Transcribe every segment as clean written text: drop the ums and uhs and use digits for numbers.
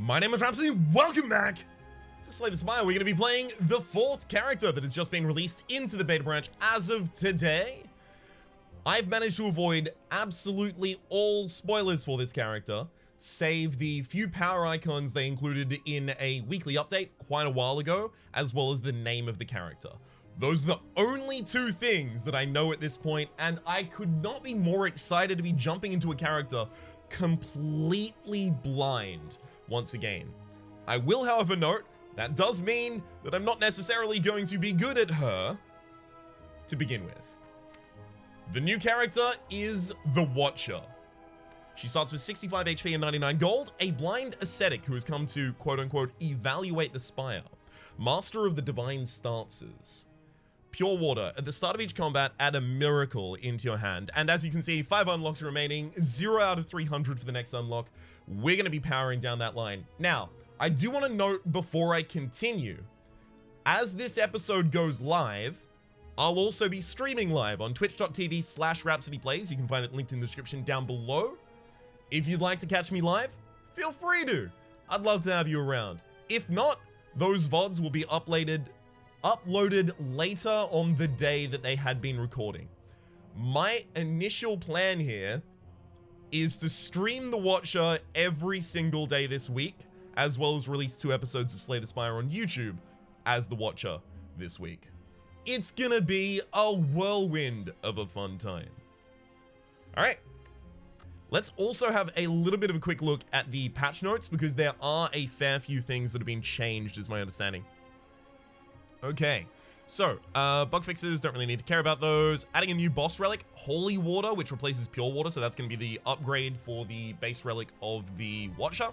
My name is Rhapsody, welcome back to Slay the Spire. We're going to be playing the 4th character that has just been released into the beta branch as of today. I've managed to avoid absolutely all spoilers for this character, save the few power icons they included in a weekly update quite a while ago, as well as the name of the character. Those are the only 2 things that I know at this point, and I could not be more excited to be jumping into a character completely blind once again. I will, however, note that does mean that I'm not necessarily going to be good at her to begin with. The new character is the Watcher. She starts with 65 HP and 99 gold, a blind ascetic who has come to quote-unquote evaluate the spire, master of the divine stances. Pure water. At the start of each combat, add a miracle into your hand. And as you can see, 5 unlocks remaining, 0 out of 300 for the next unlock. We're going to be powering down that line. Now, I do want to note before I continue, as this episode goes live, I'll also be streaming live on twitch.tv/RhapsodyPlays. You can find it linked in the description down below. If you'd like to catch me live, feel free to. I'd love to have you around. If not, those VODs will be uploaded later on the day that they had been recording. My initial plan here is to stream the Watcher every single day this week, as well as release 2 episodes of Slay the Spire on YouTube as the Watcher this week. It's gonna be a whirlwind of a fun time. Alright, let's also have a little bit of a quick look at the patch notes, because there are a fair few things that have been changed, is my understanding. Okay, so, bug fixes, don't really need to care about those. Adding a new boss relic, Holy Water, which replaces Pure Water, so that's going to be the upgrade for the base relic of the Watcher.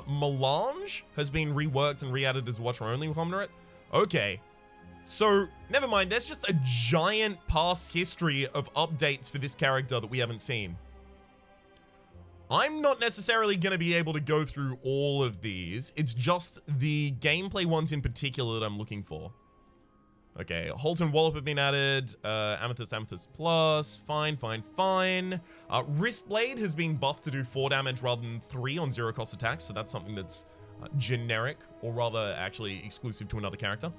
Melange has been reworked and re-added as Watcher-only commonerate. Okay, so, never mind, there's just a giant past history of updates for this character that we haven't seen. I'm not necessarily going to be able to go through all of these. It's just the gameplay ones in particular that I'm looking for. Okay, Holt and Wallop have been added. Amethyst Plus. Fine. Wristblade has been buffed to do 4 damage rather than 3 on 0 cost attacks, so that's something that's generic, or rather actually exclusive to another character.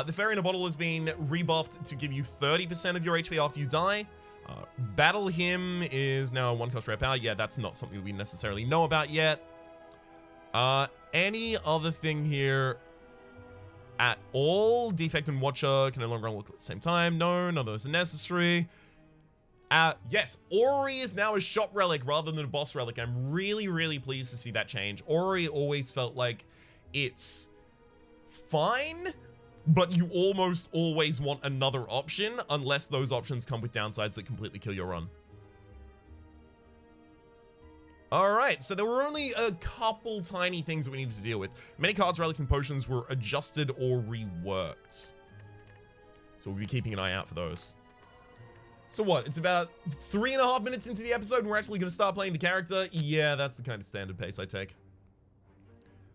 The Fairy in a Bottle has been rebuffed to give you 30% of your HP after you die. Battle Hymn is now a 1-cost rare power. Yeah, that's not something we necessarily know about yet. Any other thing here at all? Defect and Watcher can no longer unlock at the same time. No, none of those are necessary. Yes, Ori is now a shop relic rather than a boss relic. I'm really pleased to see that change. Ori always felt like it's fine, but you almost always want another option, unless those options come with downsides that completely kill your run. Alright, so there were only a couple tiny things that we needed to deal with. Many cards, relics, and potions were adjusted or reworked. So we'll be keeping an eye out for those. So what, it's about 3.5 minutes into the episode and we're actually going to start playing the character? Yeah, that's the kind of standard pace I take.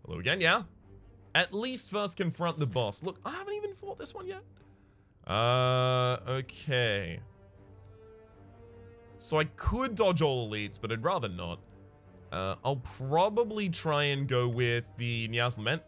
Hello again, yeah? At least first confront the boss. Look, I haven't even fought this one yet. Okay. So I could dodge all elites, but I'd rather not. I'll probably try and go with the Nia's Lament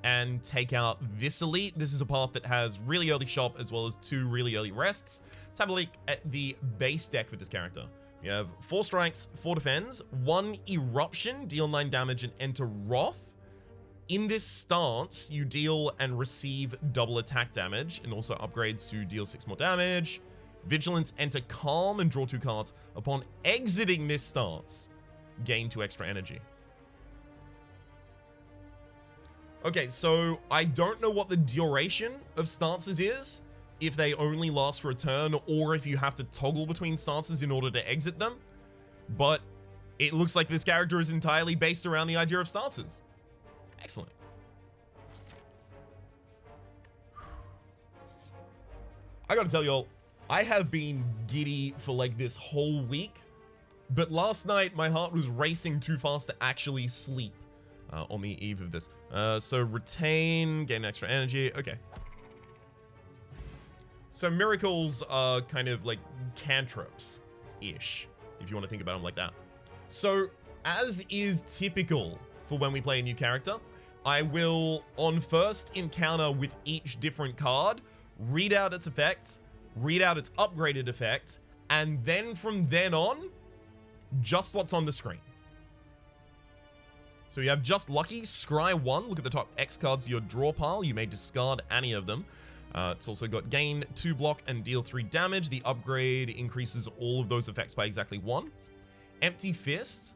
and take out this elite. This is a path that has really early shop as well as 2 really early rests. Let's have a look at the base deck with this character. We have 4 strikes, 4 defends, 1 eruption, deal 9 damage and enter Wrath. In this stance, you deal and receive double attack damage, and also upgrades to deal 6 more damage. Vigilance, enter Calm, and draw 2 cards. Upon exiting this stance, gain 2 extra energy. Okay, so I don't know what the duration of stances is, if they only last for a turn, or if you have to toggle between stances in order to exit them, but it looks like this character is entirely based around the idea of stances. Excellent. I gotta tell y'all, I have been giddy for like this whole week, but last night my heart was racing too fast to actually sleep on the eve of this. So retain, gain extra energy. Okay. So miracles are kind of like cantrips-ish, if you want to think about them like that. So as is typical for when we play a new character. I will, on first encounter with each different card, read out its effect, read out its upgraded effect, and then from then on, just what's on the screen. So you have Just Lucky, Scry 1. Look at the top X cards of your draw pile. You may discard any of them. It's also got gain 2 block and deal 3 damage. The upgrade increases all of those effects by exactly 1. Empty Fist.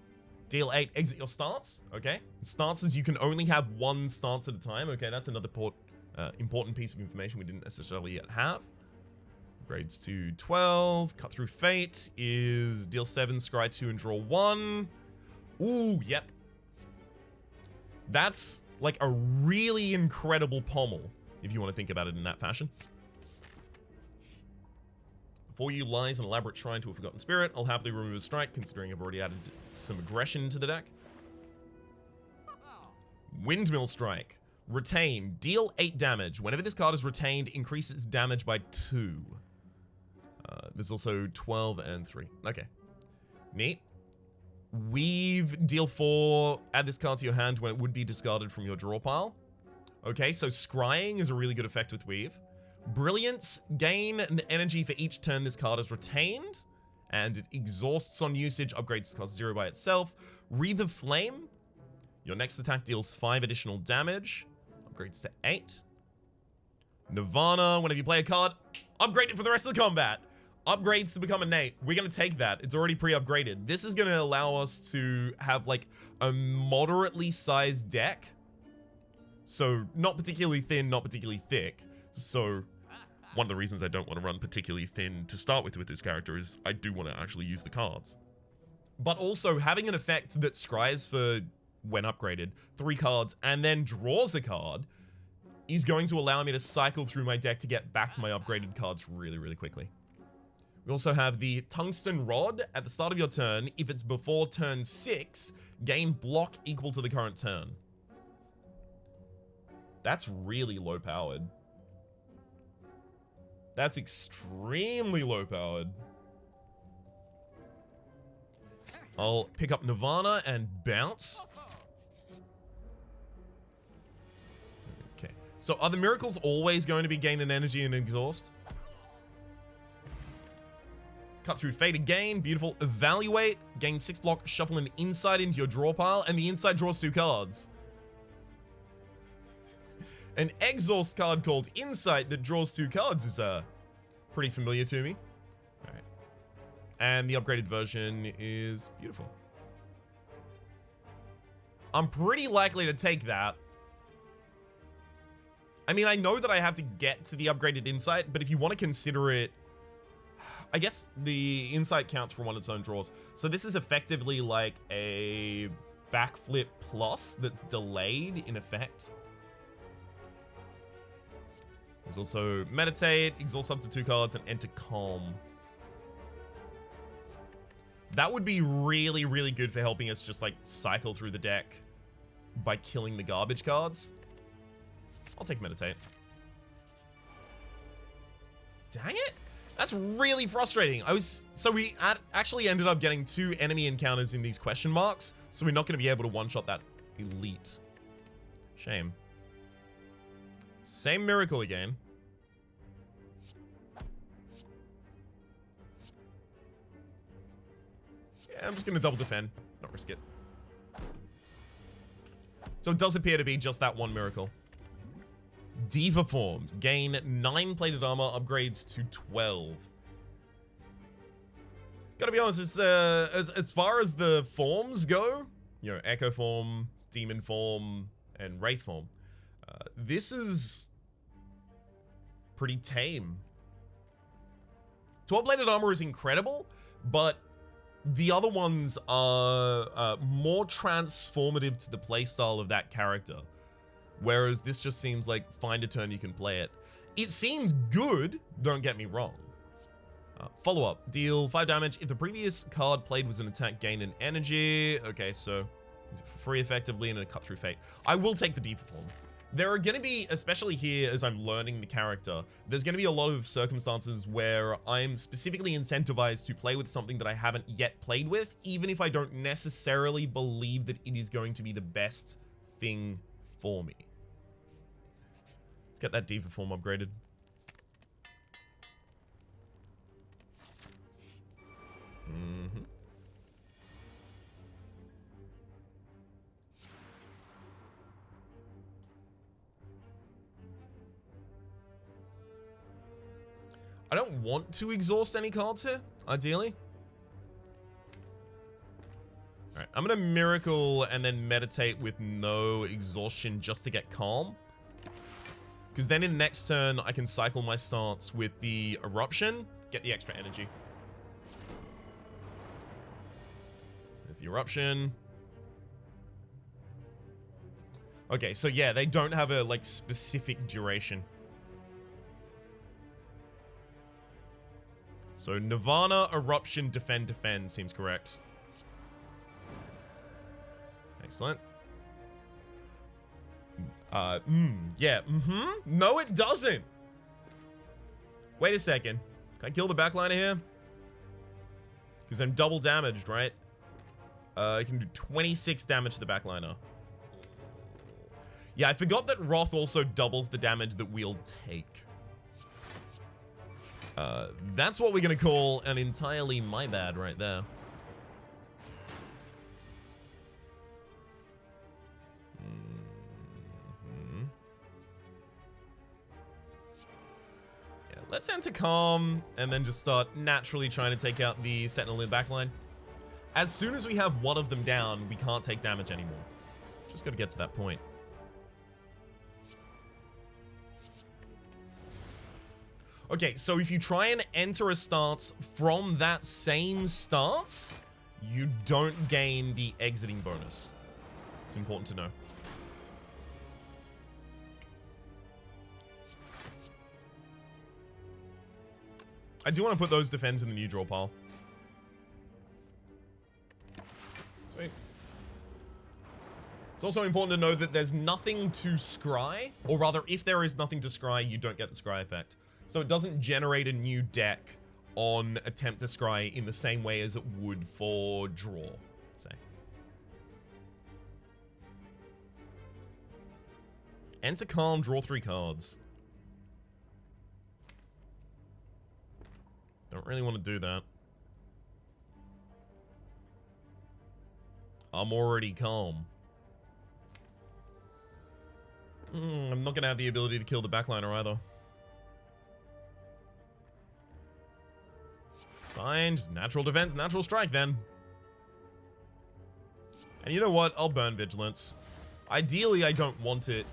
Deal 8, exit your stance. Okay. Stances, you can only have 1 stance at a time. Okay, that's another important piece of information we didn't necessarily yet have. Upgrades to 12. Cut Through Fate is deal 7, scry 2, and draw 1. Ooh, yep. That's like a really incredible pommel, if you want to think about it in that fashion. Before you lies an elaborate shrine to a forgotten spirit, I'll happily remove a strike, considering I've already added some aggression to the deck. Windmill Strike. Retain. Deal 8 damage. Whenever this card is retained, increase its damage by 2. There's also 12 and 3. Okay. Neat. Weave. Deal 4. Add this card to your hand when it would be discarded from your draw pile. Okay, so scrying is a really good effect with Weave. Brilliance. Gain an energy for each turn this card is retained. And it exhausts on usage. Upgrades to cost 0 by itself. Wreath of Flame. Your next attack deals 5 additional damage. Upgrades to 8. Nirvana. Whenever you play a card, upgrade it for the rest of the combat. Upgrades to become innate. We're going to take that. It's already pre-upgraded. This is going to allow us to have like a moderately sized deck. So not particularly thin, not particularly thick. So one of the reasons I don't want to run particularly thin to start with this character is I do want to actually use the cards. But also having an effect that scries for, when upgraded, 3 cards and then draws a card is going to allow me to cycle through my deck to get back to my upgraded cards really, really quickly. We also have the Tungsten Rod. At the start of your turn, if it's before turn 6, gain block equal to the current turn. That's really low powered. That's extremely low powered. I'll pick up Nirvana and bounce. Okay. So are the miracles always going to be gain an energy and exhaust? Cut Through Fate again. Beautiful. Evaluate. Gain 6 block. Shuffle an insight into your draw pile. And the insight draws 2 cards. An exhaust card called Insight that draws 2 cards is pretty familiar to me. All right. And the upgraded version is beautiful. I'm pretty likely to take that. I mean, I know that I have to get to the upgraded Insight, but if you want to consider it, I guess the Insight counts for one of its own draws. So this is effectively like a backflip plus that's delayed in effect. There's also Meditate, exhaust up to 2 cards, and enter Calm. That would be really, really good for helping us just like cycle through the deck by killing the garbage cards. I'll take Meditate. Dang it! That's really frustrating. So we actually ended up getting 2 enemy encounters in these question marks, so we're not going to be able to one-shot that elite. Shame. Same miracle again. Yeah, I'm just going to double defend. Not risk it. So it does appear to be just that one miracle. Diva Form. Gain 9 plated armor, upgrades to 12. Gotta be honest, it's, as far as the forms go, you know, Echo Form, Demon Form, and Wraith Form, this is pretty tame. 12 plated armor is incredible, but the other ones are more transformative to the playstyle of that character. Whereas this just seems like find a turn you can play it. It seems good, don't get me wrong. Follow-up. Deal 5 damage. If the previous card played was an attack, gain an energy. Okay, so free effectively and a Cut Through Fate. I will take the Diva Form. There are going to be, especially here as I'm learning the character, there's going to be a lot of circumstances where I'm specifically incentivized to play with something that I haven't yet played with, even if I don't necessarily believe that it is going to be the best thing for me. Let's get that Diva form upgraded. Mm-hmm. I don't want to exhaust any cards here, ideally. Alright, I'm gonna Miracle and then Meditate with no exhaustion just to get Calm. Because then in the next turn, I can cycle my stance with the Eruption, get the extra energy. There's the Eruption. Okay, so yeah, they don't have a, like, specific duration. So Nirvana, Eruption, Defend, Defend seems correct. Excellent. Yeah, No, it doesn't. Wait a second. Can I kill the backliner here? Because I'm double damaged, right? I can do 26 damage to the backliner. Yeah, I forgot that Wrath also doubles the damage that we'll take. That's what we're gonna call an entirely my bad right there. Yeah, let's enter Calm and then just start naturally trying to take out the Sentinel in backline. As soon as we have one of them down, we can't take damage anymore. Just gotta get to that point. Okay, so if you try and enter a stance from that same stance, you don't gain the exiting bonus. It's important to know. I do want to put those defends in the new draw pile. Sweet. It's also important to know that there's nothing to scry, or rather, if there is nothing to scry, you don't get the scry effect. So it doesn't generate a new deck on attempt to scry in the same way as it would for draw, say. Enter Calm, draw 3 cards. Don't really want to do that. I'm already calm. I'm not going to have the ability to kill the backliner either. Fine, just natural defense, natural strike then. And you know what? I'll burn Vigilance. Ideally, I don't want it.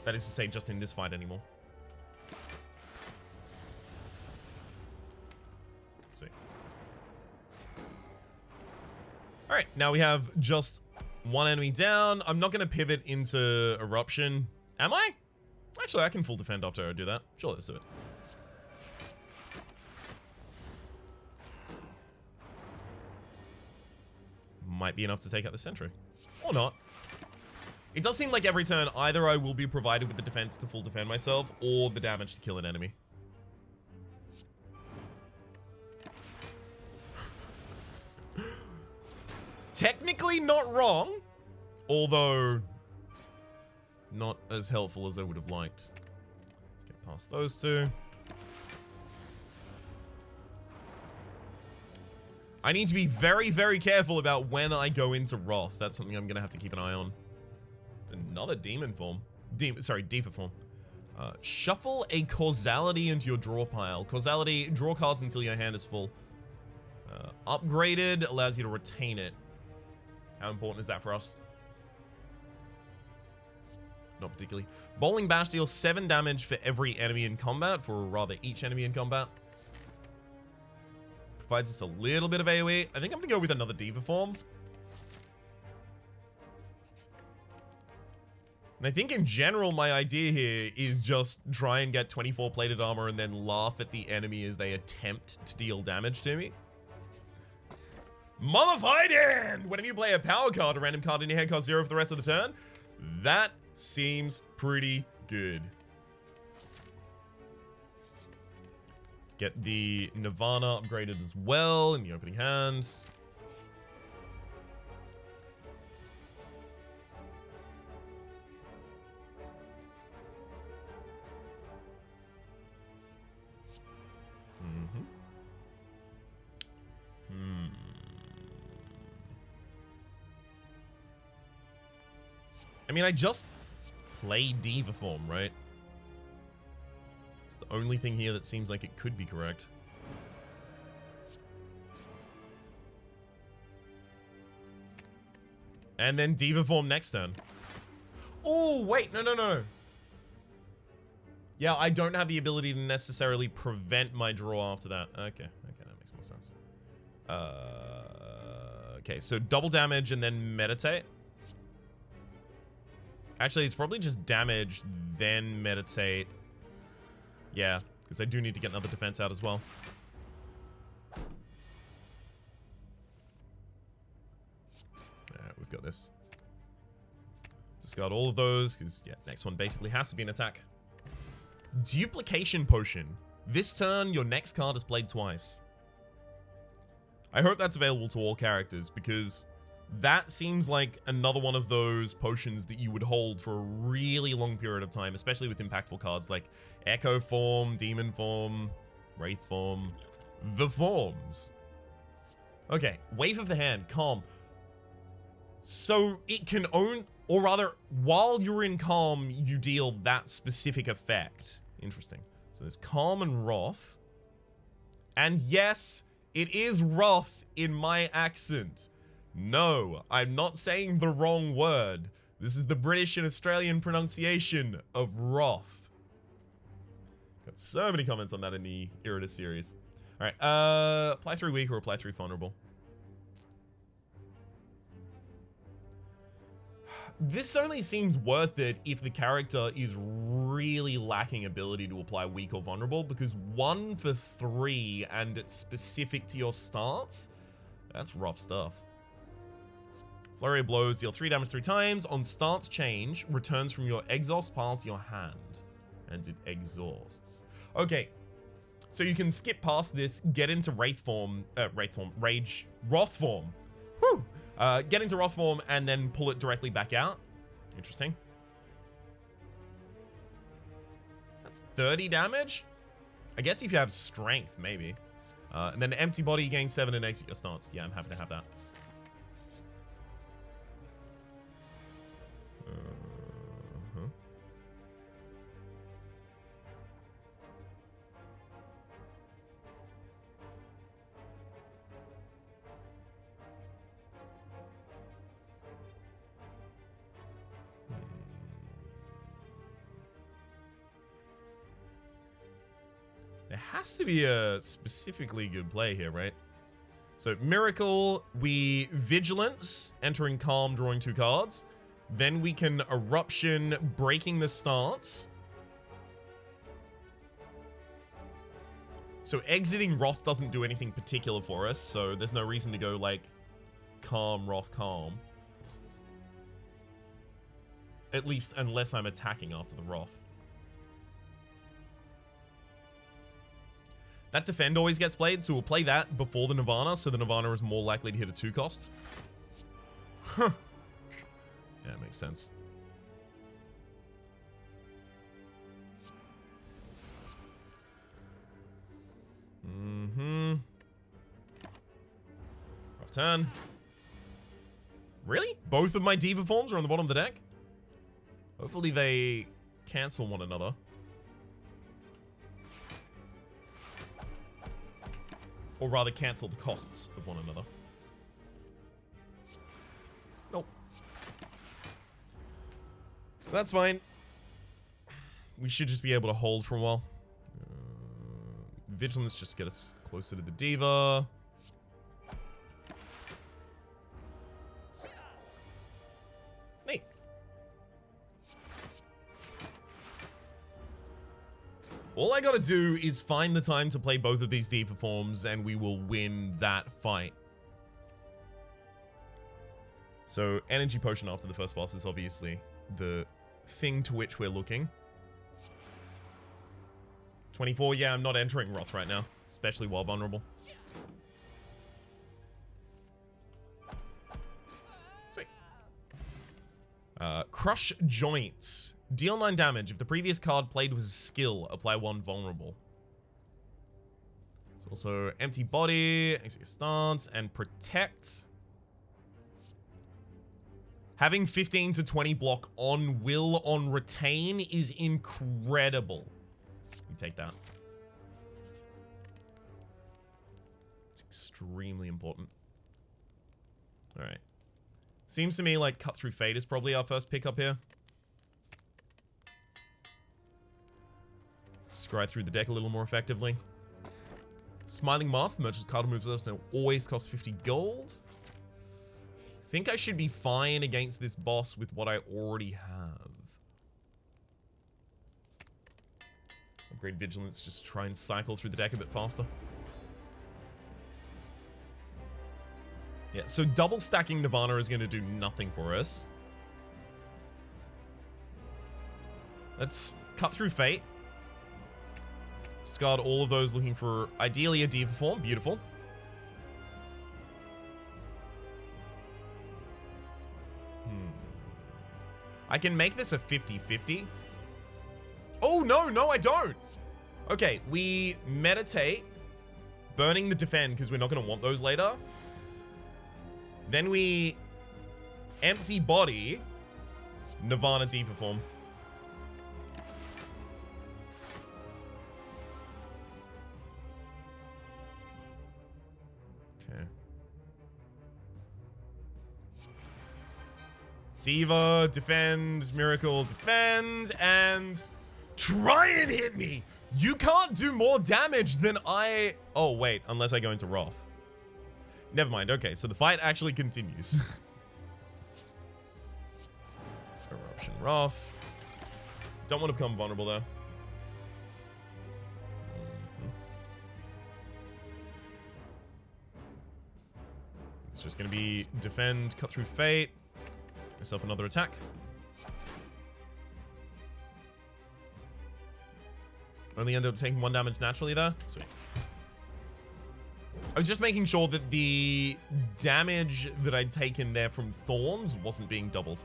That is to say, just in this fight anymore. Sweet. Alright, now we have just one enemy down. I'm not going to pivot into Eruption. Am I? Actually, I can full defend after I do that. Sure, let's do it. Might be enough to take out the sentry. Or not. It does seem like every turn, either I will be provided with the defense to full defend myself, or the damage to kill an enemy. Technically not wrong, although not as helpful as I would have liked. Let's get past those two. I need to be very, very careful about when I go into Wrath. That's something I'm going to have to keep an eye on. It's another demon form. Diva form. Shuffle a causality into your draw pile. Causality, draw cards until your hand is full. Upgraded allows you to retain it. How important is that for us? Not particularly. Bowling Bash deals 7 damage for every enemy in combat, for rather each enemy in combat. Provides us a little bit of AoE. I think I'm going to go with another Diva form. And I think in general, my idea here is just try and get 24 plated armor and then laugh at the enemy as they attempt to deal damage to me. Mummified Hand! Whenever you play a power card, a random card in your hand costs 0 for the rest of the turn. That seems pretty good. Let's get the Nirvana upgraded as well in the opening hand. I mean, I just play Diva form, right? It's the only thing here that seems like it could be correct. And then Diva form next turn. Oh, wait, no. Yeah, I don't have the ability to necessarily prevent my draw after that. Okay, that makes more sense. Okay, so double damage and then meditate. Actually, it's probably just damage, then meditate. Yeah, because I do need to get another defense out as well. Alright, we've got this. Discard all of those, because, yeah, next one basically has to be an attack. Duplication Potion. This turn, your next card is played twice. I hope that's available to all characters, because that seems like another one of those potions that you would hold for a really long period of time, especially with impactful cards like Echo Form, Demon Form, Wraith Form, the forms. Okay, Wave of the Hand, Calm. So it can own, or rather, while you're in Calm, you deal that specific effect. Interesting. So there's Calm and Wrath. And yes, it is Wrath in my accent. No, I'm not saying the wrong word. This is the British and Australian pronunciation of Wrath. Got so many comments on that in the Irritus series. Alright, apply 3 weak or apply 3 vulnerable. This only seems worth it if the character is really lacking ability to apply weak or vulnerable, because 1 for 3 and it's specific to your starts, that's rough stuff. Flurry of Blows, deal 3 damage 3 times. On stance change, returns from your exhaust pile to your hand. And it exhausts. Okay, so you can skip past this, get into Wrath form, Wrath form. Whew! Get into Wrath form and then pull it directly back out. Interesting. That's 30 damage? I guess if you have strength, maybe. And then empty body, gain 7 and exit your stance. Yeah, I'm happy to have that. There has to be a specifically good play here, right? So Miracle, we Vigilance, entering Calm, drawing 2 cards. Then we can Eruption, breaking the stance. So exiting Wrath doesn't do anything particular for us, so there's no reason to go like Calm, Wrath, Calm. At least unless I'm attacking after the Wrath. That Defend always gets played, so we'll play that before the Nirvana, so the Nirvana is more likely to hit a 2 cost. Huh. Yeah, it makes sense. Rough turn. Really? Both of my Diva forms are on the bottom of the deck? Hopefully they cancel one another. Or rather, cancel the costs of one another. Nope. That's fine. We should just be able to hold for a while. Vigilance just get us closer to the Diva. Neat. All I gotta do is find the time to play both of these Diva forms and we will win that fight. So energy potion after the first boss is obviously the thing to which we're looking. 24, yeah, I'm not entering Wrath right now, especially while vulnerable. Sweet. Crush Joints. Deal 9 damage. If the previous card played was a skill, apply 1 vulnerable. It's also Empty Body, Execute Stance, and Protect. Having 15 to 20 block on will on retain is incredible. You take that. It's extremely important. Alright. Seems to me like Cut Through Fate is probably our first pickup here. Scry through the deck a little more effectively. Smiling Mask, the merchant's card moves us now always costs 50 gold. Think I should be fine against this boss with what I already have. Upgrade Vigilance, just try and cycle through the deck a bit faster. Yeah, so double stacking Nirvana is going to do nothing for us. Let's Cut Through Fate. Discard all of those looking for ideally a Diva form. Beautiful. I can make this a 50-50. Oh, no, I don't. Okay, we meditate, burning the defend because we're not going to want those later. Then we empty body, Nirvana Diva form. Okay. Diva, defend, miracle, defend, and try and hit me. You can't do more damage than I... Oh, wait, unless I go into Wrath. Never mind. Okay, so the fight actually continues. Eruption, Wrath. Don't want to become vulnerable, though. It's just going to be defend, Cut Through Fate. Myself another attack. Only end up taking 1 damage naturally there. Sweet. I was just making sure that the damage that I'd taken there from Thorns wasn't being doubled.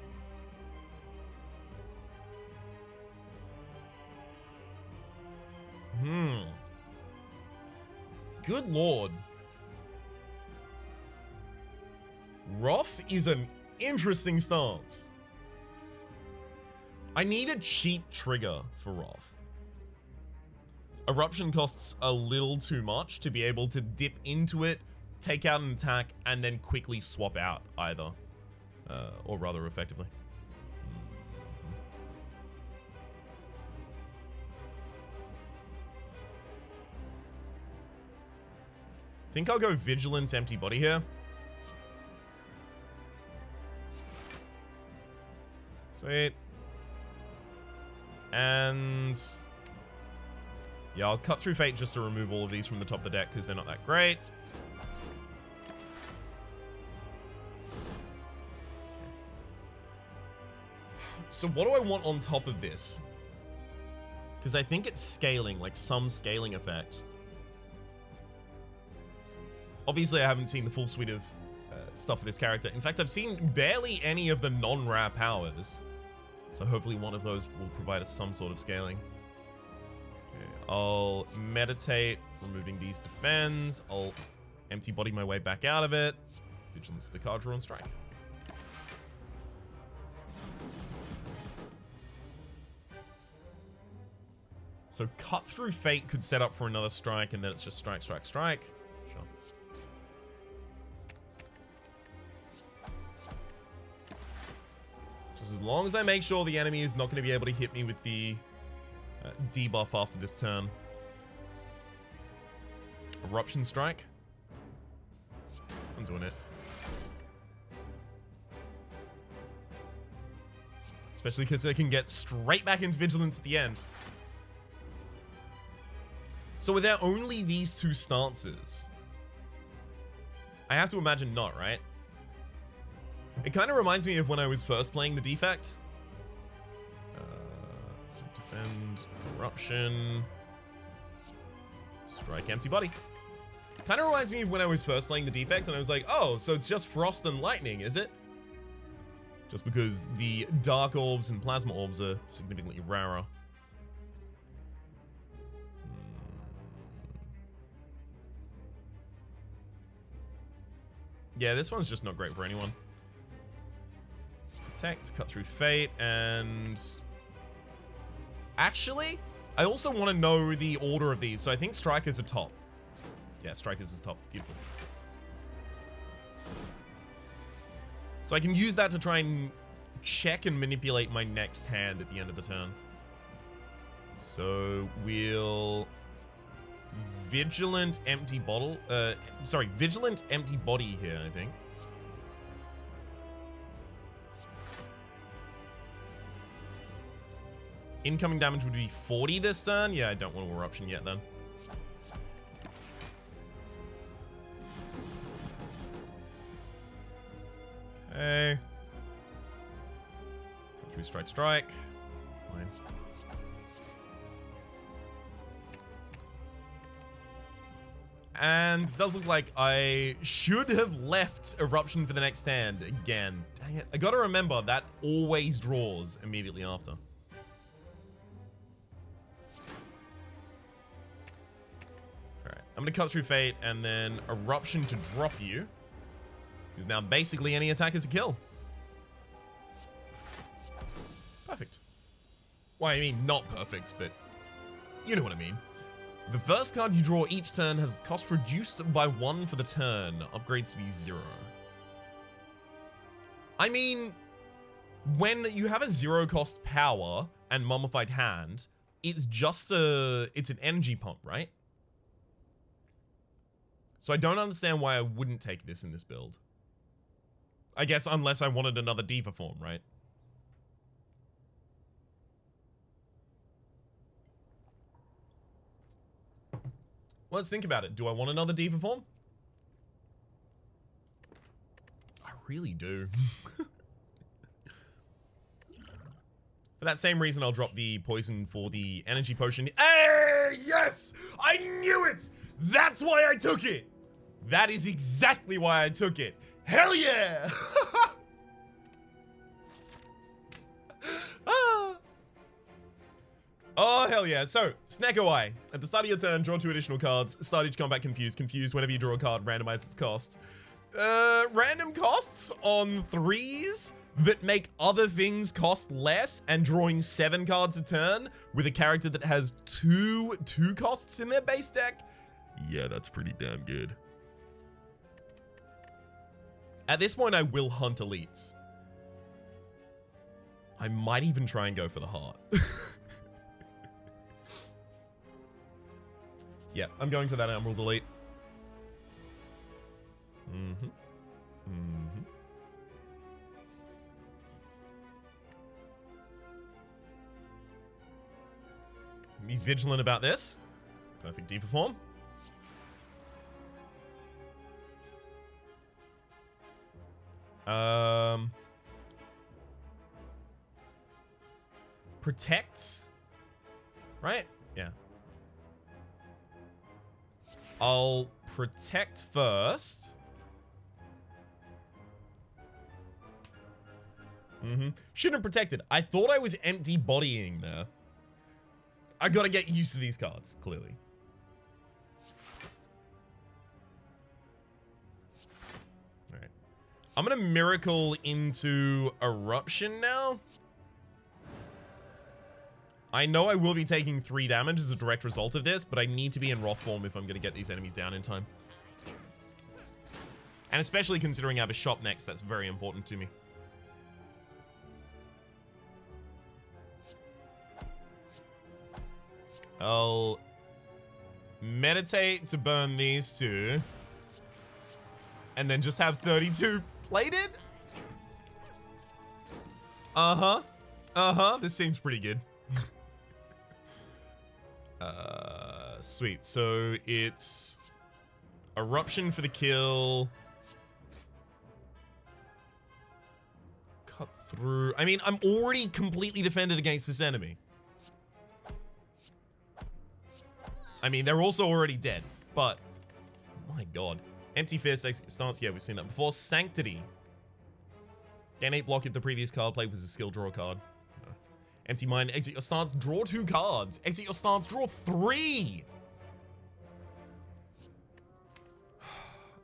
Good lord. Wrath is an interesting stance. I need a cheap trigger for Wrath. Eruption costs a little too much to be able to dip into it, take out an attack, and then quickly swap out either. Or rather effectively. Think I'll go Vigilance, Empty Body here. Sweet. And yeah, I'll Cut Through Fate just to remove all of these from the top of the deck because they're not that great. So what do I want on top of this? Because I think it's scaling, like some scaling effect. Obviously, I haven't seen the full suite of stuff for this character. In fact, I've seen barely any of the non-rare powers. So hopefully one of those will provide us some sort of scaling. Okay, I'll meditate, removing these defends. I'll empty body my way back out of it. Vigilance of the card draw and strike. So Cut Through Fate could set up for another strike, and then it's just strike, strike, strike. Sure. Just as long as I make sure the enemy is not going to be able to hit me with the debuff after this turn. Eruption Strike. I'm doing it. Especially because I can get straight back into Vigilance at the end. So were there only these two stances? I have to imagine not, right? It kind of reminds me of when I was first playing the Defect. Defend, Corruption, Strike, Empty Body. Kind of reminds me of when I was first playing the Defect and I was like, oh, so it's just Frost and Lightning, is it? Just because the Dark Orbs and Plasma Orbs are significantly rarer. Yeah, this one's just not great for anyone. Protect, Cut Through Fate, and... Actually, I also want to know the order of these, so I think Strikers are top. Yeah, Strikers is top. Beautiful. So I can use that to try and check and manipulate my next hand at the end of the turn. So we'll... Vigilant Empty Bottle. Vigilant Empty Body here, I think. Incoming damage would be 40 this turn. Yeah, I don't want to Eruption yet then. Okay. Strike. Fine. And it does look like I should have left Eruption for the next hand again. Dang it. I gotta remember, that always draws immediately after. Alright, I'm gonna Cut Through Fate and then Eruption to drop you. Because now basically any attack is a kill. Perfect. Well, I mean, not perfect, but you know what I mean. The first card you draw each turn has cost reduced by 1 for the turn. Upgrades to be 0. I mean, when you have a 0 cost power and Mummified Hand, it's just it's an energy pump, right? So I don't understand why I wouldn't take this in this build. I guess unless I wanted another Diva form, right? Let's think about it. Do I want another Diva form? I really do. For that same reason, I'll drop the poison for the energy potion. Hey, yes! I knew it! That's why I took it! That is exactly why I took it. Hell yeah! Oh, hell yeah. So, Snecko Eye. At the start of your turn, draw 2 additional cards. Start each combat confused. Confused whenever you draw a card, randomize its cost. Random costs on 3s that make other things cost less and drawing 7 cards a turn with a character that has 2 costs in their base deck. Yeah, that's pretty damn good. At this point, I will hunt elites. I might even try and go for the heart. Yeah, I'm going for that Emerald Elite. Be vigilant about this. Perfect Diva form. Protect. Right? Yeah. I'll protect first. Shouldn't have protected. I thought I was empty bodying there. I gotta get used to these cards, clearly. Alright. I'm gonna Miracle into Eruption now. I know I will be taking 3 damage as a direct result of this, but I need to be in Wrath form if I'm going to get these enemies down in time. And especially considering I have a shop next, that's very important to me. I'll meditate to burn these 2. And then just have 32 plated? This seems pretty good. Sweet. So it's Eruption for the kill. cut through. I mean, I'm already completely defended against this enemy. I mean, they're also already dead, but my god. Empty Fist, stance, yeah, we've seen that before. Sanctity. Gain 8 block if the previous card played was a skill draw card. No. Empty Mind, exit your stance, draw 2 cards. Exit your stance, draw 3!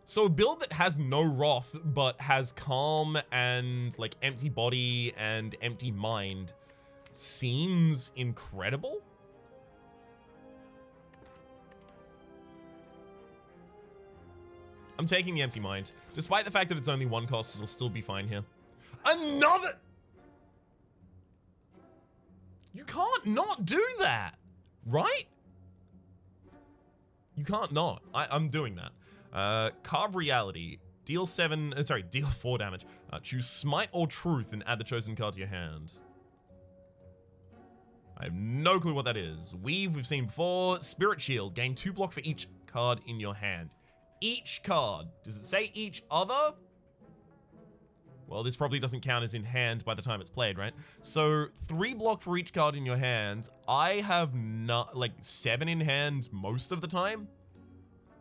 So a build that has no Wrath, but has Calm and, like, Empty Body and Empty Mind seems incredible? I'm taking the Empty Mind. Despite the fact that it's only 1 cost, it'll still be fine here. Another! You can't not do that, right? You can't not. I'm doing that. Carve Reality. Deal 4 damage. Choose Smite or Truth and add the chosen card to your hand. I have no clue what that is. We've seen before. Spirit Shield. Gain 2 block for each card in your hand. Each card. Does it say each other? Well, this probably doesn't count as in hand by the time it's played, right? So 3 block for each card in your hand. I have not, like, 7 in hand most of the time.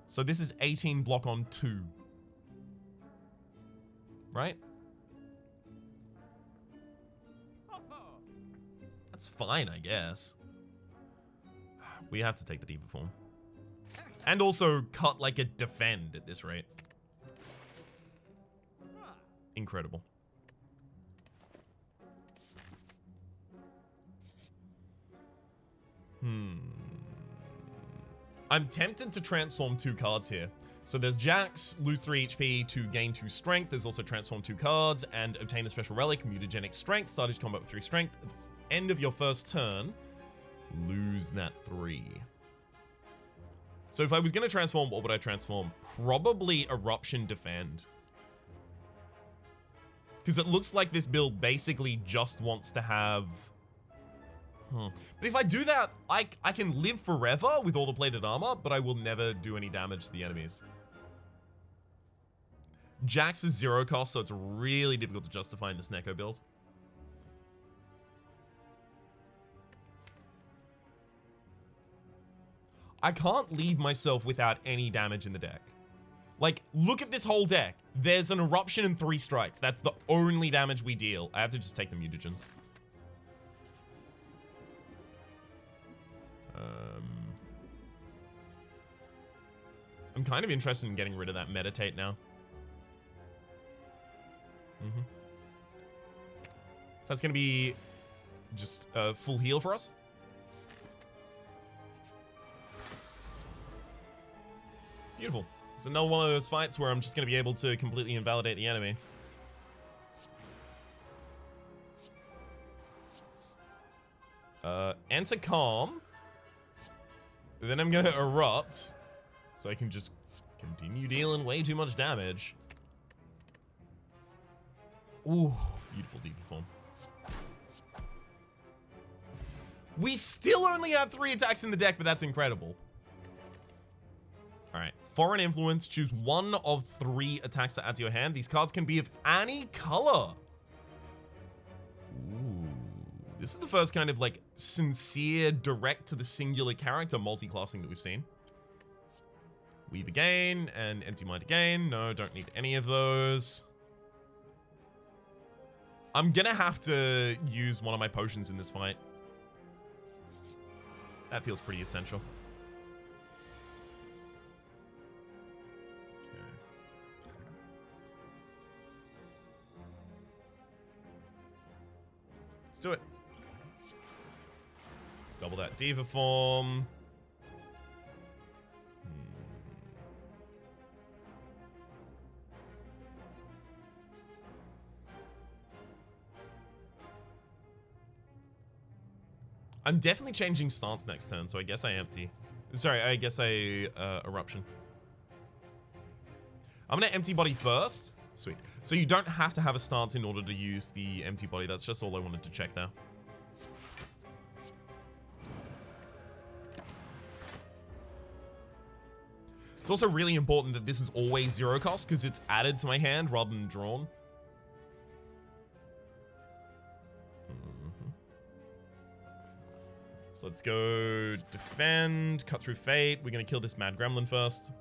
So this is 18 block on 2. Right? That's fine, I guess. We have to take the Diva form. And also cut like a defend at this rate. Incredible. I'm tempted to transform 2 cards here. So there's Jax, lose 3 HP to gain 2 strength. There's also transform 2 cards and obtain the special relic, mutagenic strength. Start each combat with 3 strength. At the end of your first turn, lose that 3. So if I was going to transform, what would I transform? Probably Eruption Defend. Because it looks like this build basically just wants to have... But if I do that, I can live forever with all the plated armor, but I will never do any damage to the enemies. Jax is 0 cost, so it's really difficult to justify in this Neko build. I can't leave myself without any damage in the deck. Like, look at this whole deck. There's an Eruption and 3 strikes. That's the only damage we deal. I have to just take the mutagens. I'm kind of interested in getting rid of that Meditate now. So that's going to be just a full heal for us. Beautiful. It's another one of those fights where I'm just going to be able to completely invalidate the enemy. Enter Calm. Then I'm going to Erupt. So I can just continue dealing way too much damage. Ooh, beautiful Diva form. We still only have 3 attacks in the deck, but that's incredible. Alright, Foreign Influence. Choose 1 of 3 attacks to add to your hand. These cards can be of any color. Ooh. This is the first kind of, like, sincere, direct to the singular character multi-classing that we've seen. Weave again, and Empty Mind again. No, don't need any of those. I'm gonna have to use one of my potions in this fight. That feels pretty essential. Let's do it. Double that Diva form. I'm definitely changing stance next turn, so I guess I empty. Sorry, I guess I Eruption. I'm gonna Empty Body first. Sweet. So you don't have to have a stance in order to use the Empty Body. That's just all I wanted to check there. It's also really important that this is always 0 cost because it's added to my hand rather than drawn. So let's go defend, cut through fate. We're going to kill this mad gremlin first.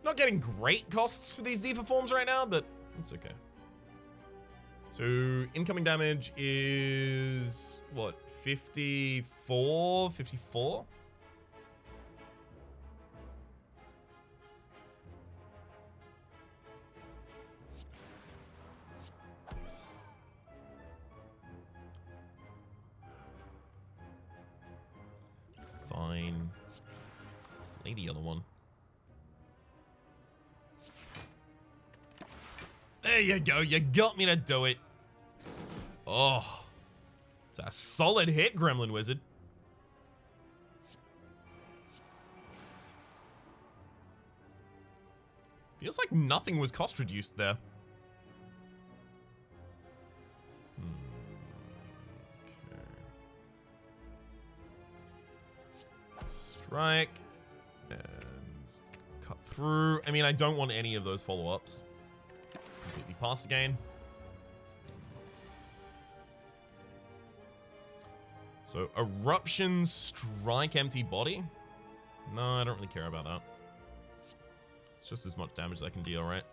Not getting great costs for these Diva forms right now, but it's okay. So incoming damage is what, 54? 54? Fine. Play the other one. There you go. You got me to do it. Oh. It's a solid hit, Gremlin Wizard. Feels like nothing was cost reduced there. Okay. Strike. And cut through. I mean, I don't want any of those follow-ups. Completely pass again. So, Eruption, Strike, Empty Body? No, I don't really care about that. It's just as much damage as I can deal, right?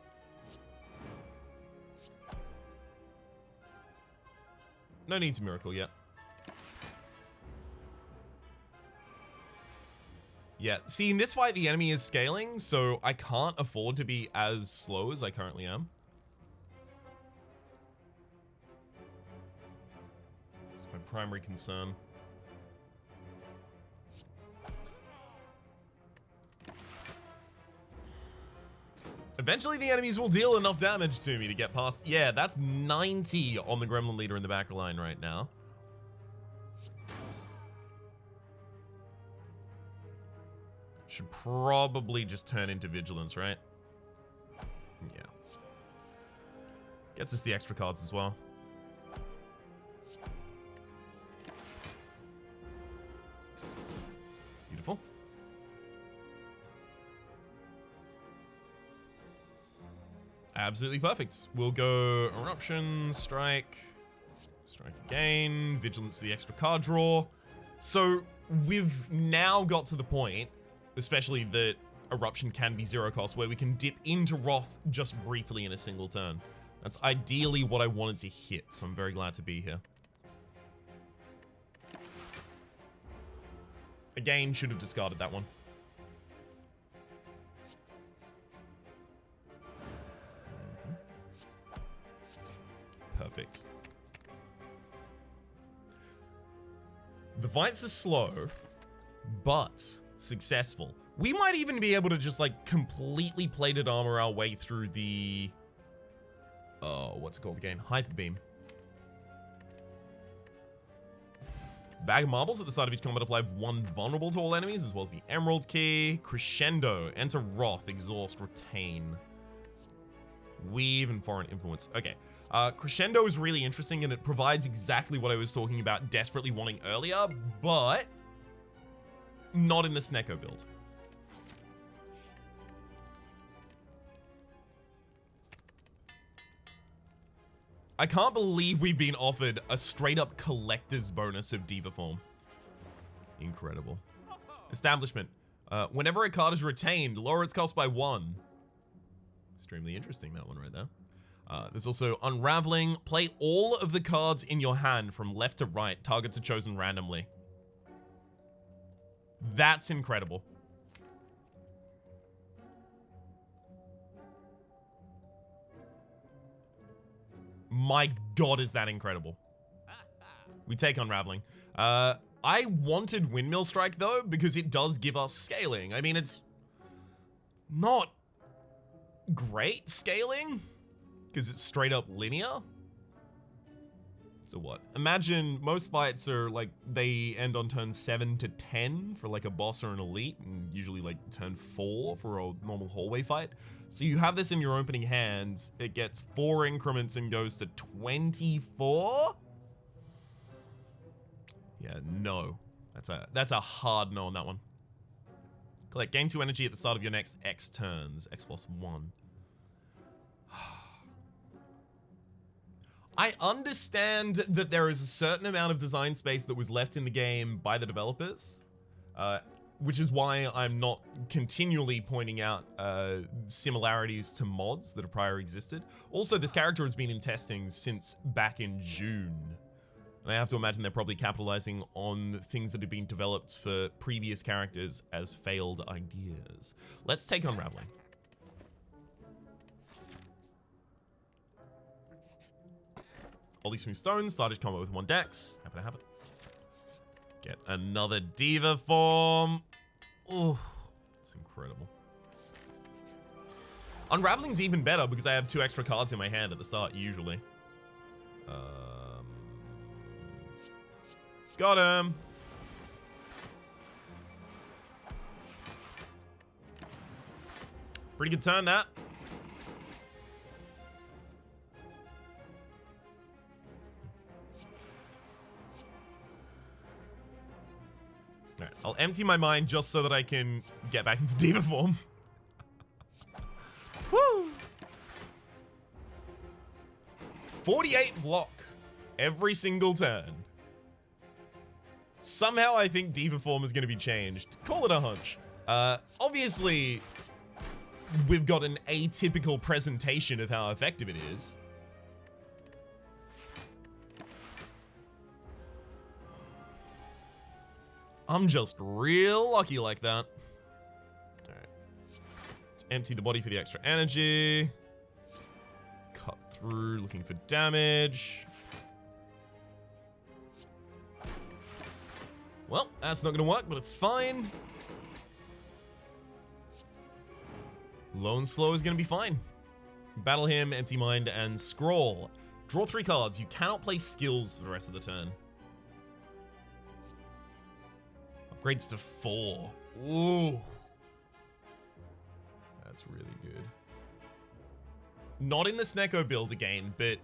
No need to Miracle yet. Yeah, see, in this fight, the enemy is scaling, so I can't afford to be as slow as I currently am. It's my primary concern. Eventually, the enemies will deal enough damage to me to get past. Yeah, that's 90 on the Gremlin Leader in the back line right now. Should probably just turn into Vigilance, right? Yeah. Gets us the extra cards as well. Beautiful. Absolutely perfect. We'll go Eruption, Strike, Strike again, Vigilance for the extra card draw. So we've now got to the point, especially that Eruption can be zero cost, where we can dip into Wrath just briefly in a single turn. That's ideally what I wanted to hit, so I'm very glad to be here. Again, should have discarded that one. Perfect. The fights are slow, but successful. We might even be able to just like completely plated armor our way through the what's it called again? Hyper Beam. Bag of Marbles at the start of each combat apply 1 vulnerable to all enemies, as well as the Emerald Key. Crescendo, enter Wrath, exhaust, retain. Weave and Foreign Influence. Okay. Crescendo is really interesting, and it provides exactly what I was talking about desperately wanting earlier, but not in the Snecko build. I can't believe we've been offered a straight-up collector's bonus of Diva form. Incredible. Establishment. Whenever a card is retained, lower its cost by 1. Extremely interesting, that one right there. There's also Unraveling. Play all of the cards in your hand from left to right. Targets are chosen randomly. That's incredible. My god, is that incredible. We take Unraveling. I wanted Windmill Strike, though, because it does give us scaling. I mean, it's not great scaling, because it's straight up linear. So what? Imagine most fights are like, they end on turn 7 to 10 for like a boss or an elite, and usually like turn 4 for a normal hallway fight. So you have this in your opening hands, it gets 4 increments and goes to 24? Yeah, no. That's a hard no on that one. Collect gain 2 energy at the start of your next X turns. X plus 1. I understand that there is a certain amount of design space that was left in the game by the developers, which is why I'm not continually pointing out similarities to mods that have prior existed. Also, this character has been in testing since back in June. And I have to imagine they're probably capitalizing on things that have been developed for previous characters as failed ideas. Let's take Unraveling. All these smooth stones, started combat with 1 dex. Happy to have it. Get another diva form. Oh, it's incredible. Unraveling's even better because I have 2 extra cards in my hand at the start, usually. Got him. Pretty good turn, that. Alright, I'll empty my mind just so that I can get back into diva form. Woo! 48 block every single turn. Somehow I think diva form is going to be changed. Call it a hunch. Obviously, we've got an atypical presentation of how effective it is. I'm just real lucky like that. Alright. Let's empty the body for the extra energy. Cut through, looking for damage. Well, that's not going to work, but it's fine. Low and slow is going to be fine. Battle him, empty mind, and scroll. Draw 3 cards. You cannot play skills for the rest of the turn. Upgrades to 4. Ooh. That's really good. Not in the Snecko build again, but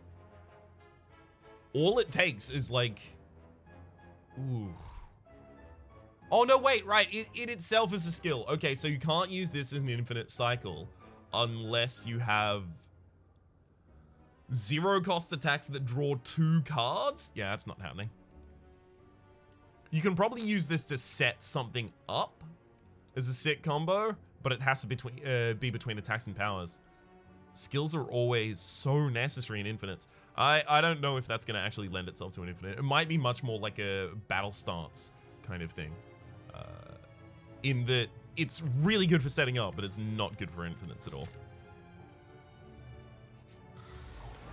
all it takes is like... Ooh. Oh, no, wait, right. It itself is a skill. Okay, so you can't use this as an infinite cycle unless you have 0 cost attacks that draw 2 cards. Yeah, that's not happening. You can probably use this to set something up as a sick combo, but it has to be between attacks and powers. Skills are always so necessary in infinites. I don't know if that's going to actually lend itself to an infinite. It might be much more like a battle stance kind of thing. In that it's really good for setting up, but it's not good for infinites at all.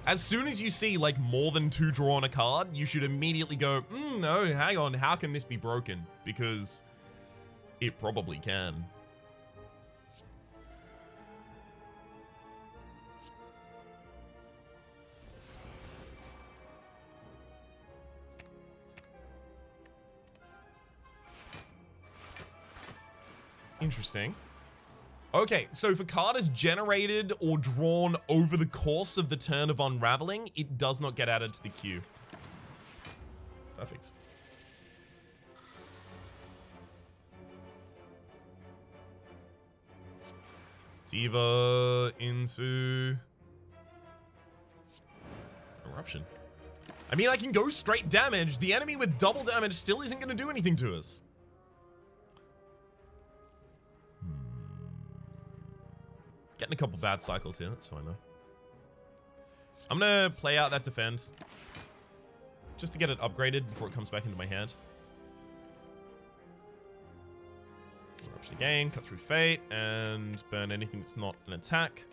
As soon as you see like more than 2 draw on a card, you should immediately go, no, hang on, how can this be broken? Because it probably can. Interesting. Okay, so if a card is generated or drawn over the course of the turn of Unraveling, it does not get added to the queue. Perfect. Diva into Eruption. I mean, I can go straight damage. The enemy with double damage still isn't going to do anything to us. Getting a couple bad cycles here. That's fine, though. I'm going to play out that defend. Just to get it upgraded before it comes back into my hand. Eruption again. Cut through Fate. And burn anything that's not an attack.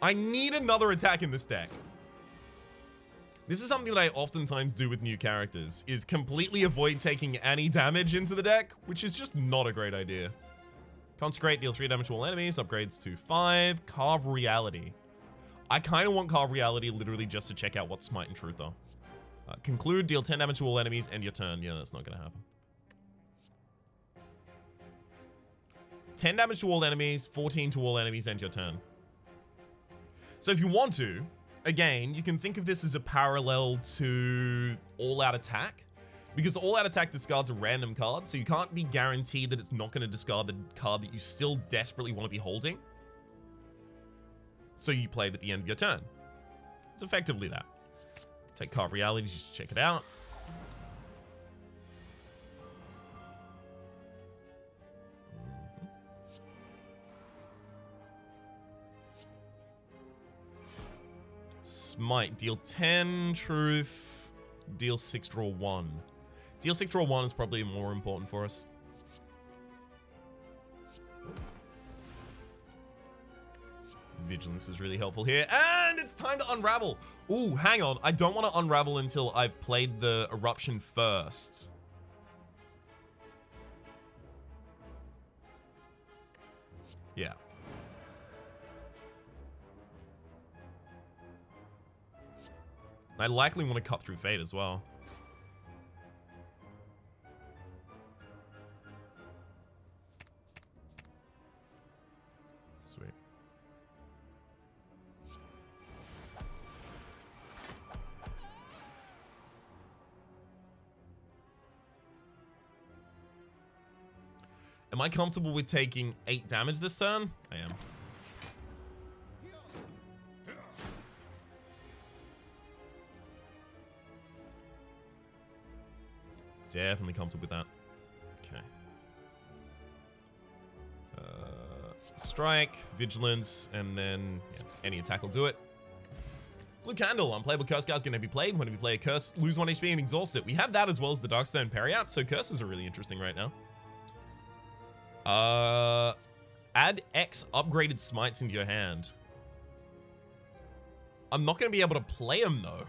I need another attack in this deck. This is something that I oftentimes do with new characters. Is completely avoid taking any damage into the deck. Which is just not a great idea. Consecrate, deal 3 damage to all enemies, upgrades to 5. Carve Reality. I kind of want Carve Reality literally just to check out what Smite and Truth are. Conclude, deal 10 damage to all enemies, end your turn. Yeah, that's not going to happen. 10 damage to all enemies, 14 to all enemies, end your turn. So if you want to, again, you can think of this as a parallel to All Out Attack. Because all out attack discards a random card, so you can't be guaranteed that it's not going to discard the card that you still desperately want to be holding. So you play it at the end of your turn. It's effectively that. Take card reality just to check it out. Smite, deal 10, truth, deal 6, draw 1. Deal 6, draw 1 is probably more important for us. Vigilance is really helpful here. And it's time to unravel. Ooh, hang on. I don't want to unravel until I've played the eruption first. Yeah. I likely want to cut through fate as well. Sweet. Am I comfortable with taking 8 damage this turn? I am. Definitely comfortable with that. Okay. Strike, vigilance, and then yeah, any attack will do it. Blue Candle, unplayable curse card's gonna be played. When we play a curse, lose 1 HP and exhaust it. We have that as well as the Darkstone Periap, so curses are really interesting right now. Add X upgraded smites into your hand. I'm not gonna be able to play them though.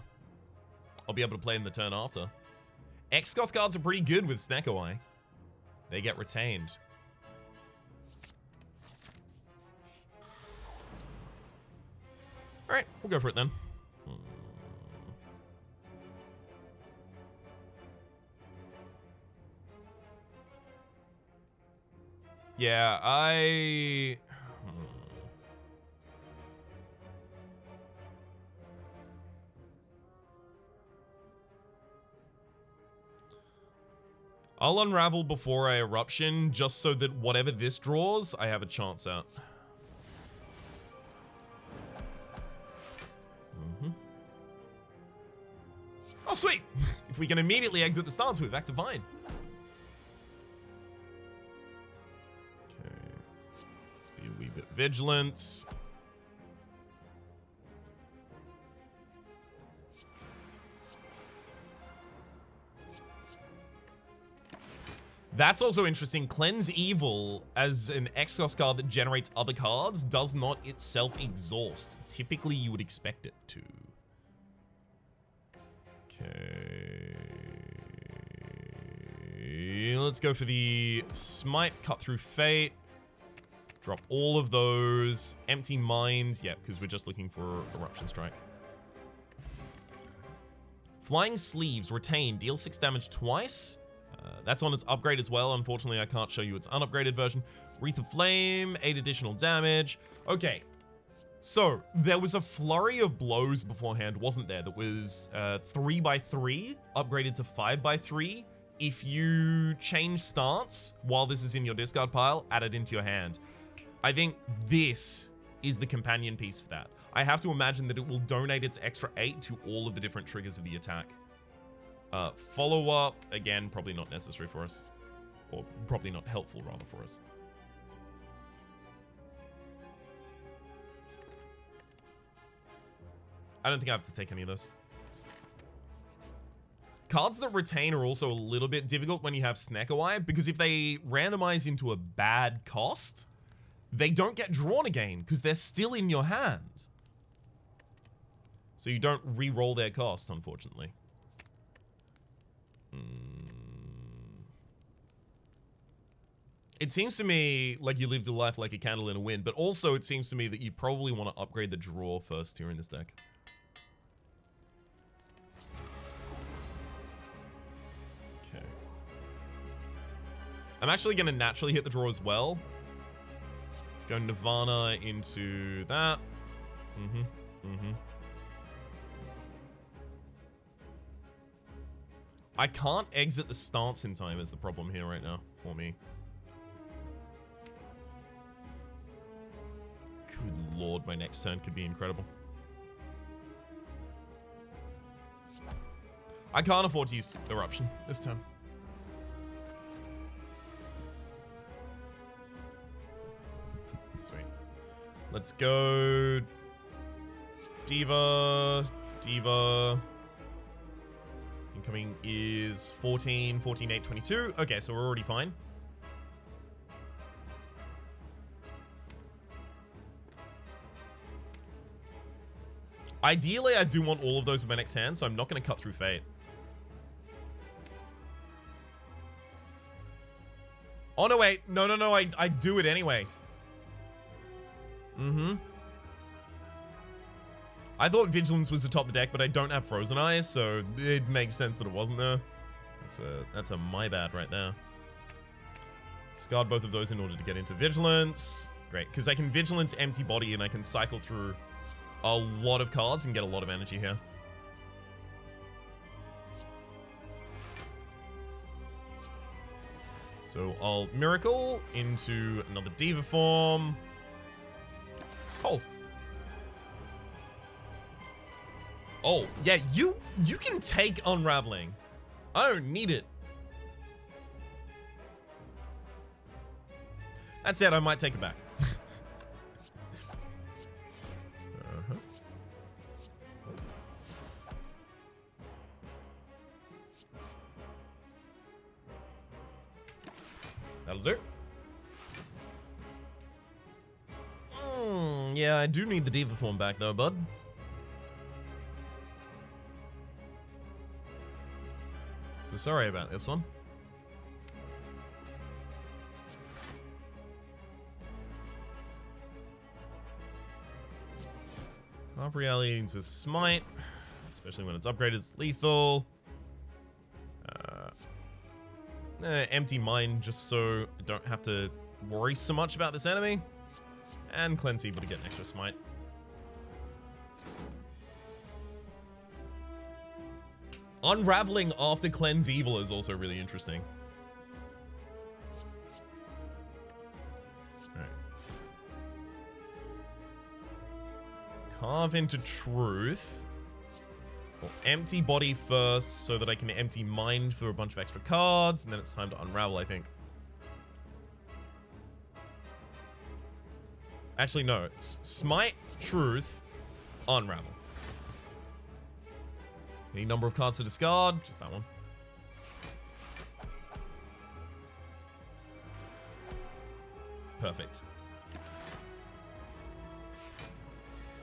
I'll be able to play them the turn after. X-Cos cards are pretty good with Snecko Eye. They get retained. Alright, we'll go for it then. Yeah, I'll unravel before I eruption, just so that whatever this draws, I have a chance at. Oh, sweet! If we can immediately exit the stance, we're back to fine. Okay. Let's be a wee bit vigilant. That's also interesting. Cleanse Evil, as an Exos card that generates other cards, does not itself exhaust. Typically, you would expect it to. Okay. Let's go for the Smite, Cut Through Fate. Drop all of those. Empty Minds. Yeah, because we're just looking for Eruption Strike. Flying Sleeves, retain, deal 6 damage twice. That's on its upgrade as well. Unfortunately, I can't show you its unupgraded version. Wreath of Flame, 8 additional damage. Okay, so there was a flurry of blows beforehand, wasn't there? That was 3x3 upgraded to 5x3. If you change stance while this is in your discard pile, add it into your hand. I think this is the companion piece for that. I have to imagine that it will donate its extra 8 to all of the different triggers of the attack. Follow-up, again, probably not necessary for us. Or probably not helpful, rather, for us. I don't think I have to take any of this. Cards that retain are also a little bit difficult when you have Snecko Eye, because if they randomize into a bad cost, they don't get drawn again, because they're still in your hand. So you don't re-roll their cost, unfortunately. It seems to me like you lived a life like a candle in a wind, but also it seems to me that you probably want to upgrade the draw first here in this deck. Okay. I'm actually going to naturally hit the draw as well. Let's go Nirvana into that. I can't exit the stance in time is the problem here right now for me. Good lord, my next turn could be incredible. I can't afford to use Eruption this turn. Sweet. Let's go. Diva. Incoming is 14, 8, 22. Okay, so we're already fine. Ideally, I do want all of those with my next hand, so I'm not going to cut through Fate. Oh, no, wait. No, I do it anyway. I thought Vigilance was atop the deck, but I don't have Frozen Eyes, so it makes sense that it wasn't there. That's a my bad right there. Discard both of those in order to get into Vigilance. Great, because I can Vigilance Empty Body, and I can cycle through a lot of cards and get a lot of energy here. So I'll Miracle into another Diva form. Just hold. Oh, yeah, you can take Unraveling. I don't need it. That said, I might take it back. That'll do. Yeah, I do need the Diva form back though, bud. So sorry about this one. Half reality into Smite, especially when it's upgraded, it's lethal. Empty Mind just so I don't have to worry so much about this enemy. And Cleanse Evil to get an extra Smite. Unraveling after Cleanse Evil is also really interesting. Alright. Carve into Truth. Well, empty Body first so that I can Empty Mind for a bunch of extra cards, and then it's time to Unravel, I think. Actually, no. It's Smite, Truth, Unravel. Any number of cards to discard? Just that one. Perfect.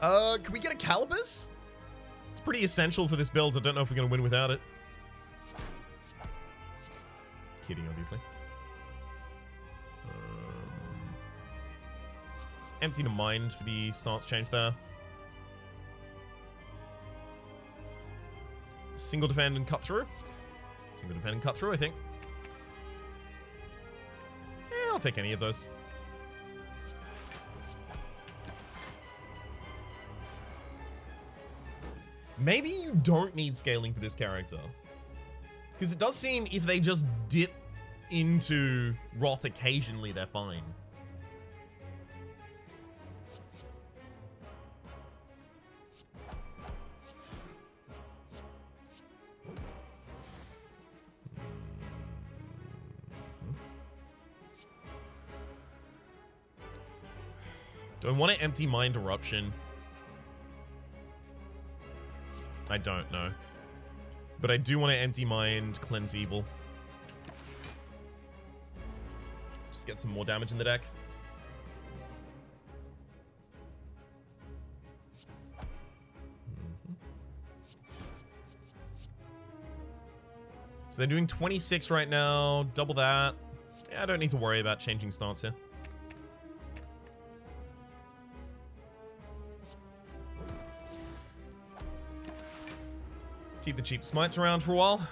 Can we get a Calibers? It's pretty essential for this build. I don't know if we're going to win without it. Kidding, obviously. Let's empty the mind for the stance change there. Single defend and cut through. Single defend and cut through, I think. Yeah, I'll take any of those. Maybe you don't need scaling for this character. Because it does seem if they just dip into Wrath occasionally, they're fine. Do I want to Empty Mind Eruption? I don't know. But I do want to Empty Mind Cleanse Evil. Just get some more damage in the deck. So they're doing 26 right now. Double that. Yeah, I don't need to worry about changing stance here. Keep the cheap smites around for a while.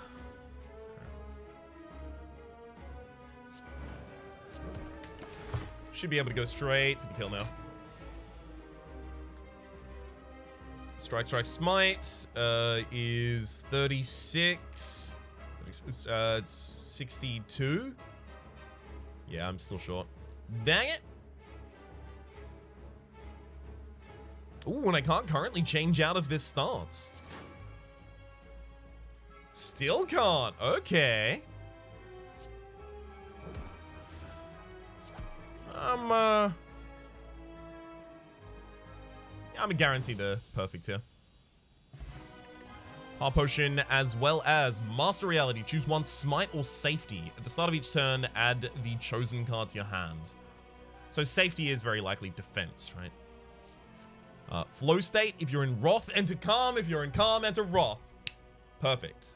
Should be able to go straight for the kill now. Strike, smite is 36. It's 62. Yeah, I'm still short. Dang it. Ooh, and I can't currently change out of this stance. Still can't. Okay. I'm guaranteed the perfect here. Heart Potion, as well as Master Reality. Choose one, Smite or Safety. At the start of each turn, add the chosen card to your hand. So Safety is very likely defense, right? Flow State, if you're in Wrath, enter Calm. If you're in Calm, enter Wrath. Perfect.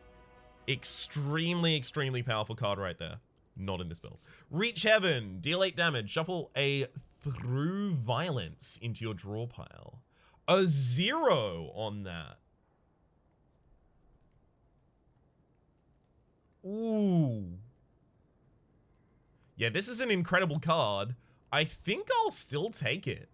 Extremely, extremely powerful card right there. Not in this build. Reach Heaven, deal 8 damage. Shuffle a Through Violence into your draw pile. A 0 on that. Ooh. Yeah, this is an incredible card. I think I'll still take it.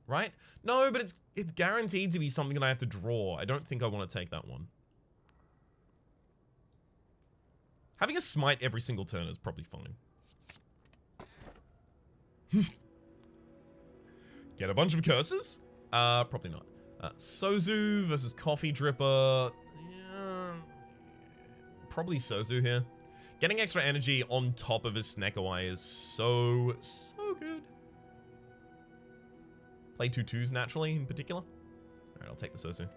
Right? No, but it's guaranteed to be something that I have to draw. I don't think I want to take that one. Having a Smite every single turn is probably fine. Get a bunch of curses? Probably not. Sozu versus Coffee Dripper. Yeah, probably Sozu here. Getting extra energy on top of his Snekawai is so good. Play 2/2s naturally, in particular. Alright, I'll take the Sozu.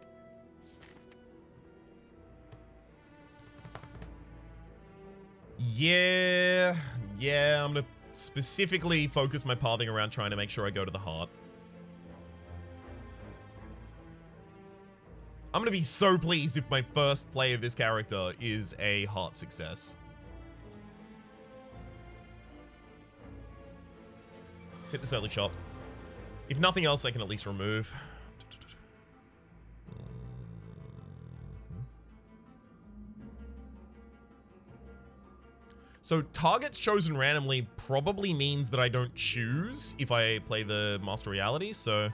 Yeah, I'm gonna specifically focus my pathing around trying to make sure I go to the heart. I'm gonna be so pleased if my first play of this character is a heart success. Let's hit this early shot. If nothing else, I can at least remove. So targets chosen randomly probably means that I don't choose if I play the Master Reality, so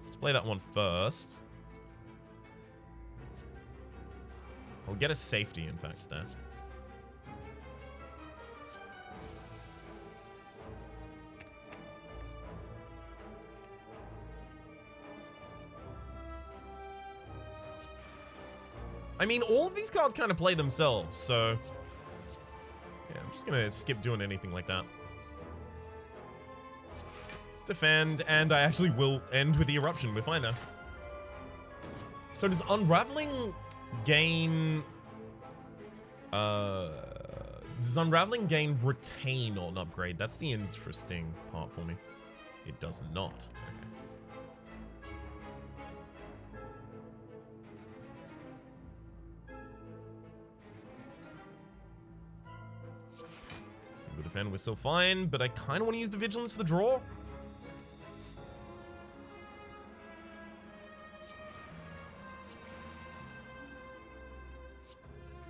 let's play that one first. I'll get a Safety, in fact, there. I mean, all of these cards kind of play themselves, so yeah, I'm just gonna skip doing anything like that. Let's defend, and I actually will end with the Eruption. We're fine now. So does Unraveling gain... does Unraveling gain Retain on upgrade? That's the interesting part for me. It does not. Okay. Single defend, we're still fine, but I kind of want to use the Vigilance for the draw.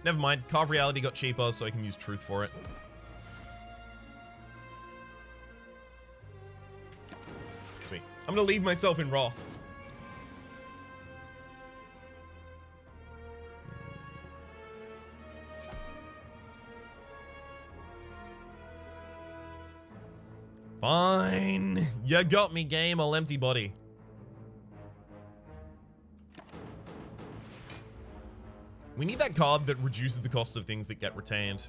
Never mind, Carve Reality got cheaper, so I can use Truth for it. Sweet. I'm gonna leave myself in Wrath. Fine. You got me, game. I'll empty body. We need that card that reduces the cost of things that get retained.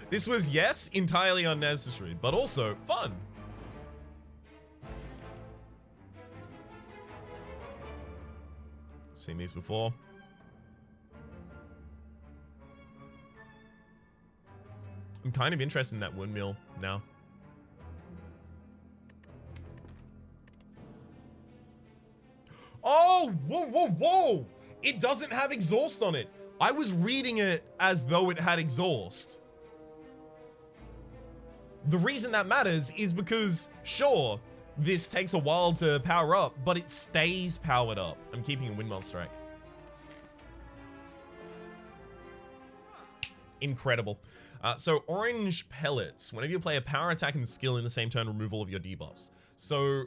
This was, yes, entirely unnecessary, but also fun. Seen these before. I'm kind of interested in that windmill now. Oh, whoa. It doesn't have exhaust on it. I was reading it as though it had exhaust. The reason that matters is because, sure, this takes a while to power up, but it stays powered up. I'm keeping a Windmill Strike. Incredible. So orange pellets. Whenever you play a power attack and skill in the same turn, remove all of your debuffs. So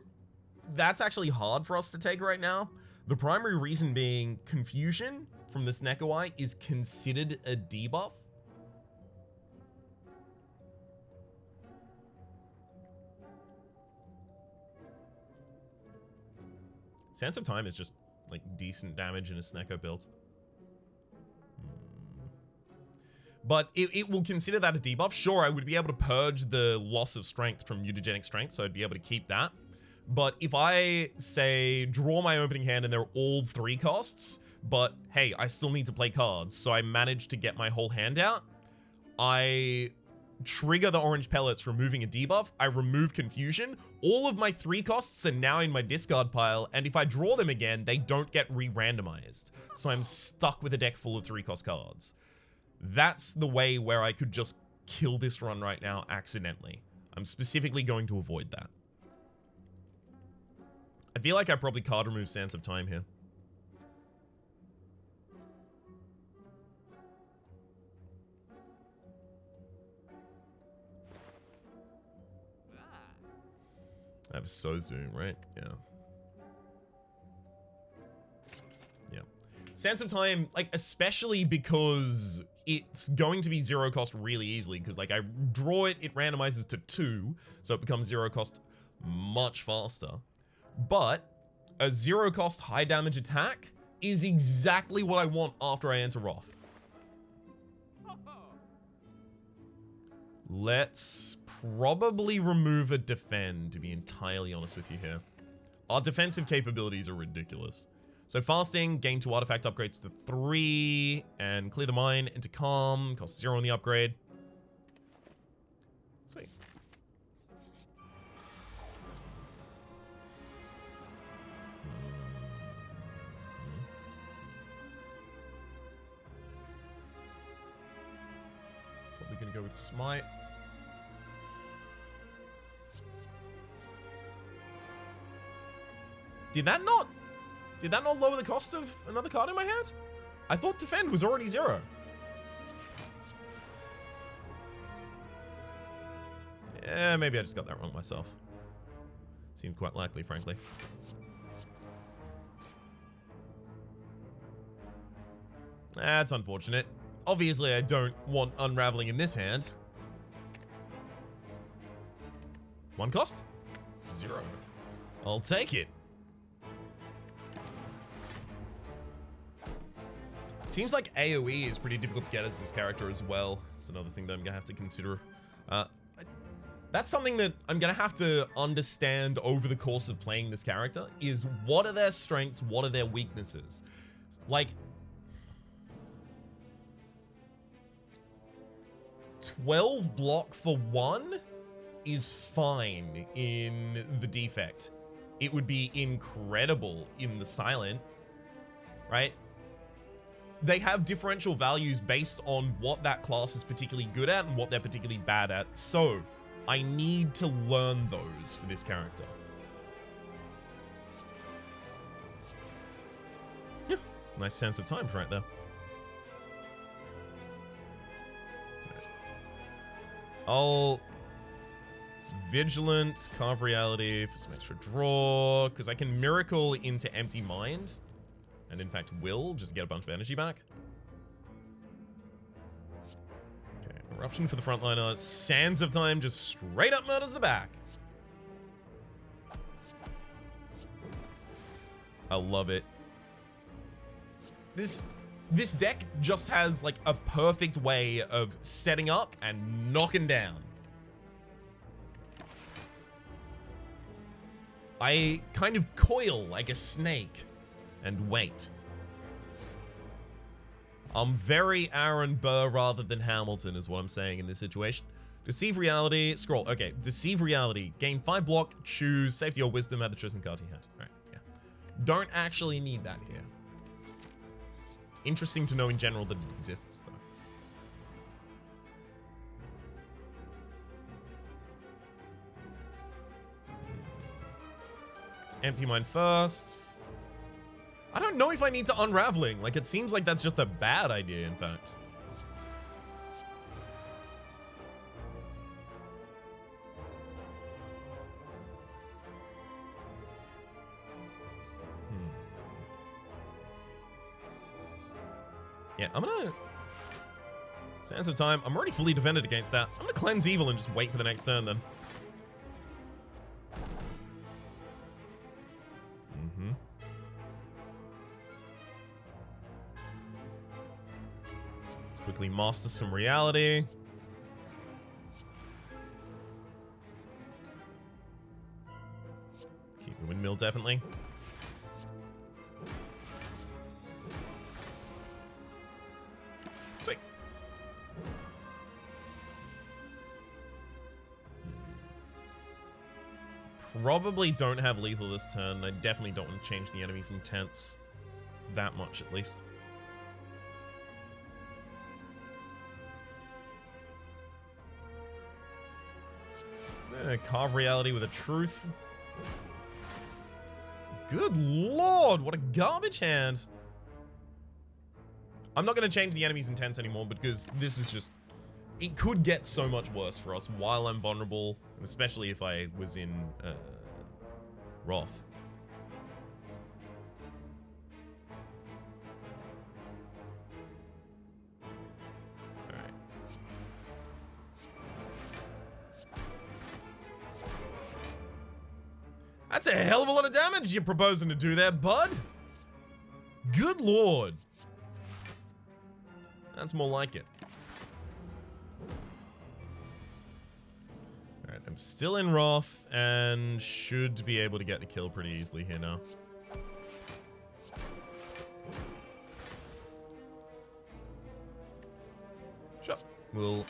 that's actually hard for us to take right now. The primary reason being confusion from this Nekawai is considered a debuff. Sense of Time is just like decent damage in a Snecko build. But it will consider that a debuff. Sure, I would be able to purge the loss of strength from mutagenic strength, so I'd be able to keep that. But if I, say, draw my opening hand and they're all 3 costs, but hey, I still need to play cards, so I managed to get my whole hand out, I trigger the orange pellets, removing a debuff, I remove confusion, all of my 3 costs are now in my discard pile, and if I draw them again, they don't get re-randomized. So I'm stuck with a deck full of 3-cost cards. That's the way where I could just kill this run right now accidentally. I'm specifically going to avoid that. I feel like I probably card remove Sands of Time here. I have Sozu, right? Yeah. Yeah. Sands of Time, like, especially because it's going to be 0 cost really easily, because, like, I draw it, it randomizes to 2, so it becomes 0 cost much faster. But a 0 cost high damage attack is exactly what I want after I enter Wrath. Let's probably remove a defend, to be entirely honest with you here. Our defensive capabilities are ridiculous. So fasting, gain 2 artifact upgrades to 3, and clear the mine into calm, cost 0 on the upgrade. Sweet. Probably gonna go with smite. Did that not lower the cost of another card in my hand? I thought defend was already 0. Yeah, maybe I just got that wrong myself. Seemed quite likely, frankly. That's unfortunate. Obviously, I don't want unraveling in this hand. 1 cost? 0. I'll take it. Seems like AoE is pretty difficult to get as this character as well. It's another thing that I'm gonna have to consider. That's something that I'm gonna have to understand over the course of playing this character, is what are their strengths, what are their weaknesses? Like, 12 block for 1 is fine in the defect. It would be incredible in the silent, right? They have differential values based on what that class is particularly good at and what they're particularly bad at. So I need to learn those for this character. Yeah, nice sense of time right there. I'll Vigilant, Carve Reality for some extra draw, because I can Miracle into Empty Mind. And in fact will, just to get a bunch of energy back. Okay, Eruption for the frontliner. Sands of Time just straight up murders the back. I love it. This deck just has like a perfect way of setting up and knocking down. I kind of coil like a snake and wait. I'm very Aaron Burr rather than Hamilton is what I'm saying in this situation. Deceive Reality, scroll. Okay, Deceive Reality. Gain 5 block, choose Safety or Wisdom, add the chosen card you had. Right, yeah. Don't actually need that here. Interesting to know in general that it exists, though. Let's Empty Mind first. I don't know if I need to Unraveling. Like, it seems like that's just a bad idea, in fact. Yeah, I'm gonna... Sands of Time. I'm already fully defended against that. I'm gonna Cleanse Evil and just wait for the next turn then. Let's quickly master some reality. Keep the windmill, definitely. Sweet. Probably don't have lethal this turn. I definitely don't want to change the enemy's intents that much, at least. Carve reality with a truth. Good lord, what a garbage hand. I'm not going to change the enemy's intents anymore because this is just... It could get so much worse for us while I'm vulnerable, especially if I was in Wrath. Alright. That's a hell of a lot of damage you're proposing to do there, bud. Good lord. That's more like it. Alright, I'm still in Wrath and should be able to get the kill pretty easily here now. Sure. We'll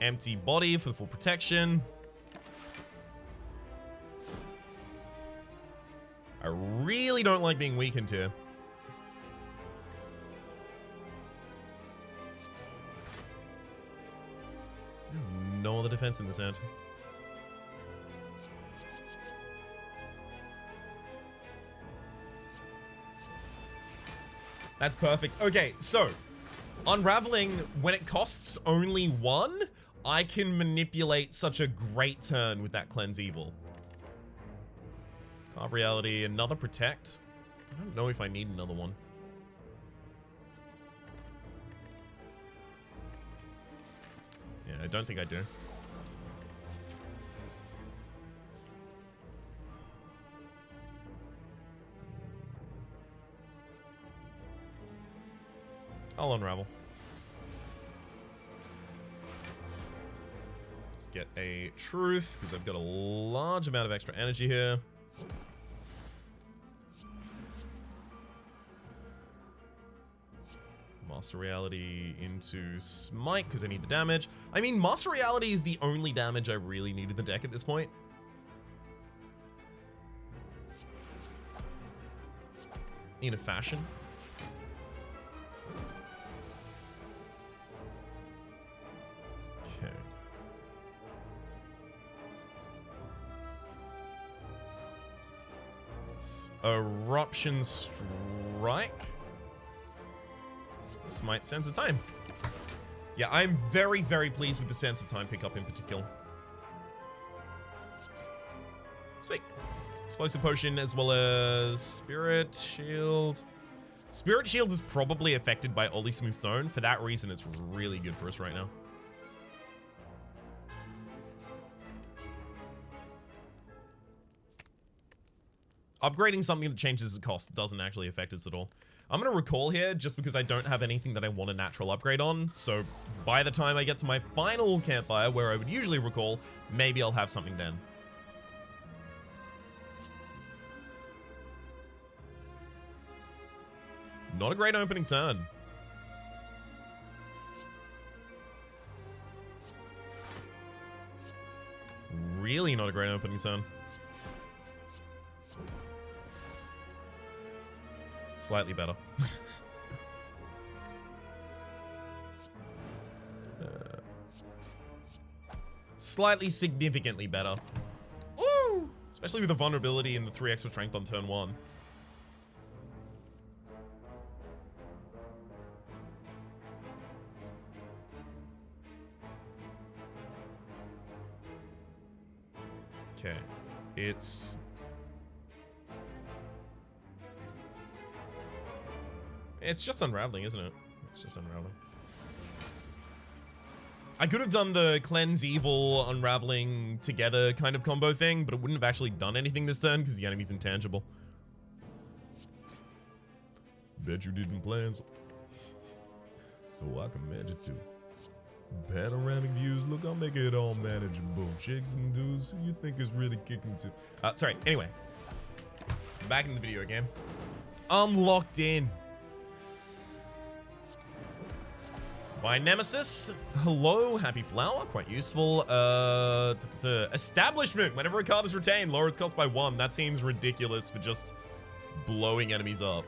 empty body for the full protection. I really don't like being weakened here. No other defense in this hand. That's perfect. Okay, so unraveling, when it costs only 1, I can manipulate such a great turn with that Cleanse Evil. Carve reality, another protect. I don't know if I need another one. Yeah, I don't think I do. I'll unravel. Let's get a truth, because I've got a large amount of extra energy here. Master Reality into Smite, because I need the damage. I mean, Master Reality is the only damage I really need in the deck at this point. In a fashion. Okay. It's Eruption Strike. Smite, Sense of Time. Yeah, I'm very, very pleased with the Sense of Time pickup in particular. Sweet. Explosive Potion as well as Spirit Shield. Spirit Shield is probably affected by Oli Smooth Stone. For that reason, it's really good for us right now. Upgrading something that changes the cost doesn't actually affect us at all. I'm going to recall here just because I don't have anything that I want a natural upgrade on. So by the time I get to my final campfire where I would usually recall, maybe I'll have something then. Not a great opening turn. Really not a great opening turn. Slightly better. Slightly significantly better. Woo! Especially with the vulnerability and the 3 extra strength on turn 1. Okay. It's just unraveling, isn't it? It's just unraveling. I could have done the cleanse evil unraveling together kind of combo thing, but it wouldn't have actually done anything this turn because the enemy's intangible. Bet you didn't plan so I can manage it too. Panoramic views, look, I'll make it all manageable. Chicks and dudes, who you think is really kicking to? Sorry, anyway. Back in the video game. I'm locked in. My nemesis. Hello, happy flower, quite useful. Establishment. Whenever a card is retained, lower its cost by 1. That seems ridiculous for just blowing enemies up.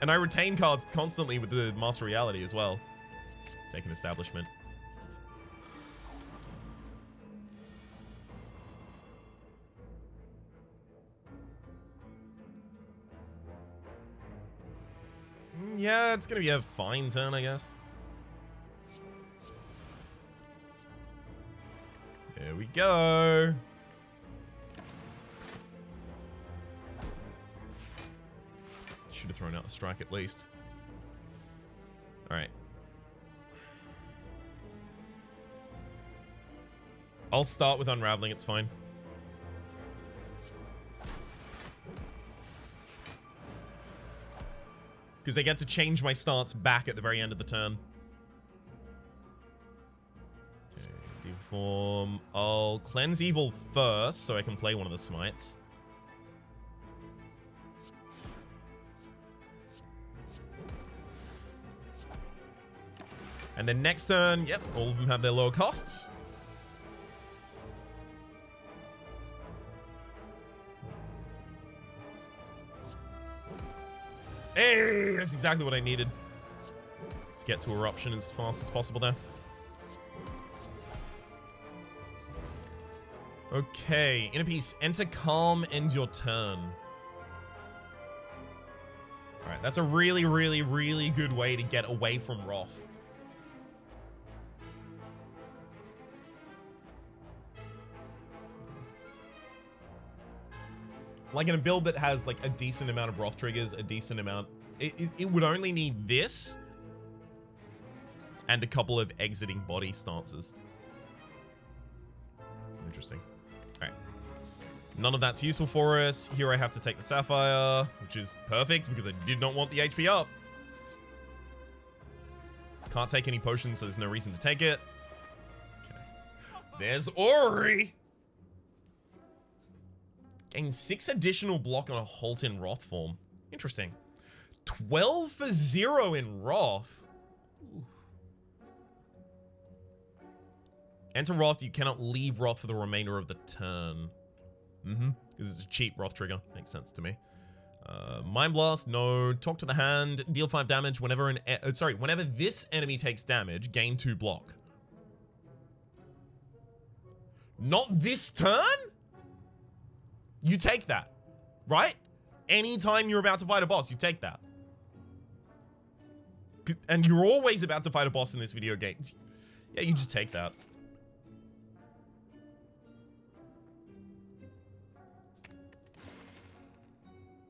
And I retain cards constantly with the Master Reality as well. Take an establishment. Yeah, it's gonna be a fine turn, I guess. There we go. Should have thrown out the strike at least. All right. I'll start with unraveling, it's fine. Because I get to change my stance back at the very end of the turn. Okay, deform. I'll cleanse evil first so I can play one of the smites. And then next turn, yep, all of them have their lower costs. Hey, that's exactly what I needed to get to eruption as fast as possible there. Okay, inner piece, enter calm, end your turn. All right, that's a really, really, really good way to get away from Wrath. Like in a build that has like a decent amount of Wrath triggers, a decent amount, it would only need this and a couple of exiting body stances. Interesting. All right. None of that's useful for us. Here I have to take the Sapphire, which is perfect because I did not want the HP up. Can't take any potions, so there's no reason to take it. Okay. There's Ori. Gain 6 additional block on a Halt in Wrath form. Interesting. 12 for 0 in Wrath. Ooh. Enter Wrath, you cannot leave Wrath for the remainder of the turn. Because it's a cheap Wrath trigger. Makes sense to me. Mind Blast, no. Talk to the hand, deal 5 damage. Whenever whenever this enemy takes damage, gain 2 block. Not this turn? You take that, right? Anytime you're about to fight a boss, you take that. And you're always about to fight a boss in this video game. Yeah, you just take that.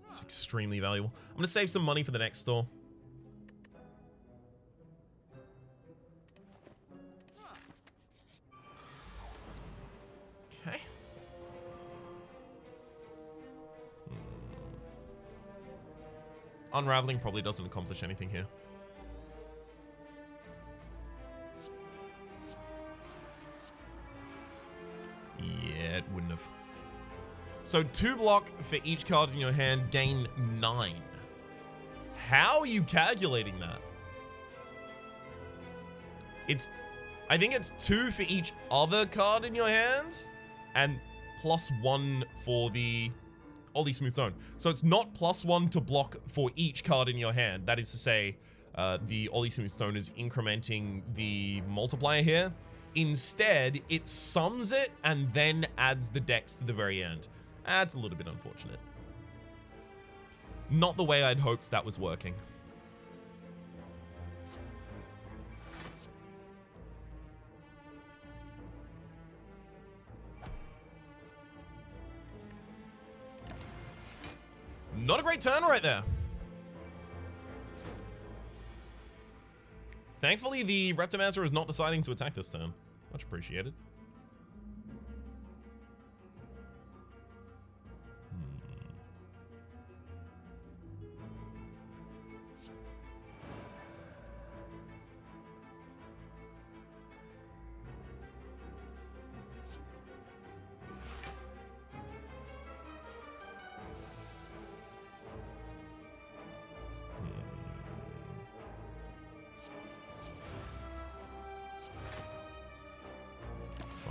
It's extremely valuable. I'm going to save some money for the next store. Okay. Unraveling probably doesn't accomplish anything here. Yeah, it wouldn't have. So 2 block for each card in your hand, gain 9. How are you calculating that? I think it's 2 for each other card in your hands, and +1 for the Ollie Smooth Stone. So it's not +1 to block for each card in your hand. That is to say, the Ollie Smooth Stone is incrementing the multiplier here. Instead, it sums it and then adds the dex to the very end. That's a little bit unfortunate. Not the way I'd hoped that was working. Not a great turn right there. Thankfully, the Reptomancer is not deciding to attack this turn. Much appreciated.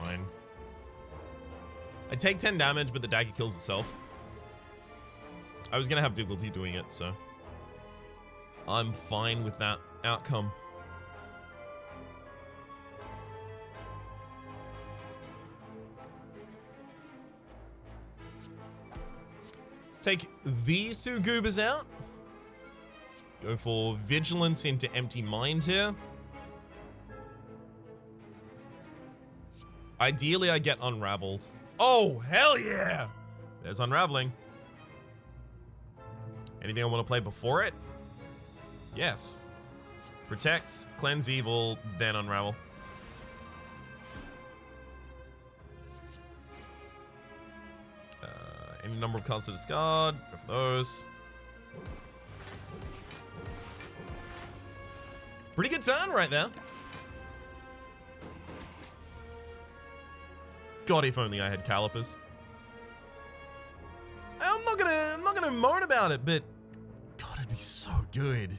Fine. I take 10 damage, but the dagger kills itself. I was gonna have difficulty doing it, so I'm fine with that outcome. Let's take these two goobers out. Go for Vigilance into Empty Mind here. Ideally, I get Unraveled. Oh, hell yeah! There's Unraveling. Anything I want to play before it? Yes. Protect, Cleanse Evil, then Unravel. Any number of cards to discard. Go for those. Pretty good turn right there. God, if only I had calipers. I'm not gonna moan about it, but God, it'd be so good.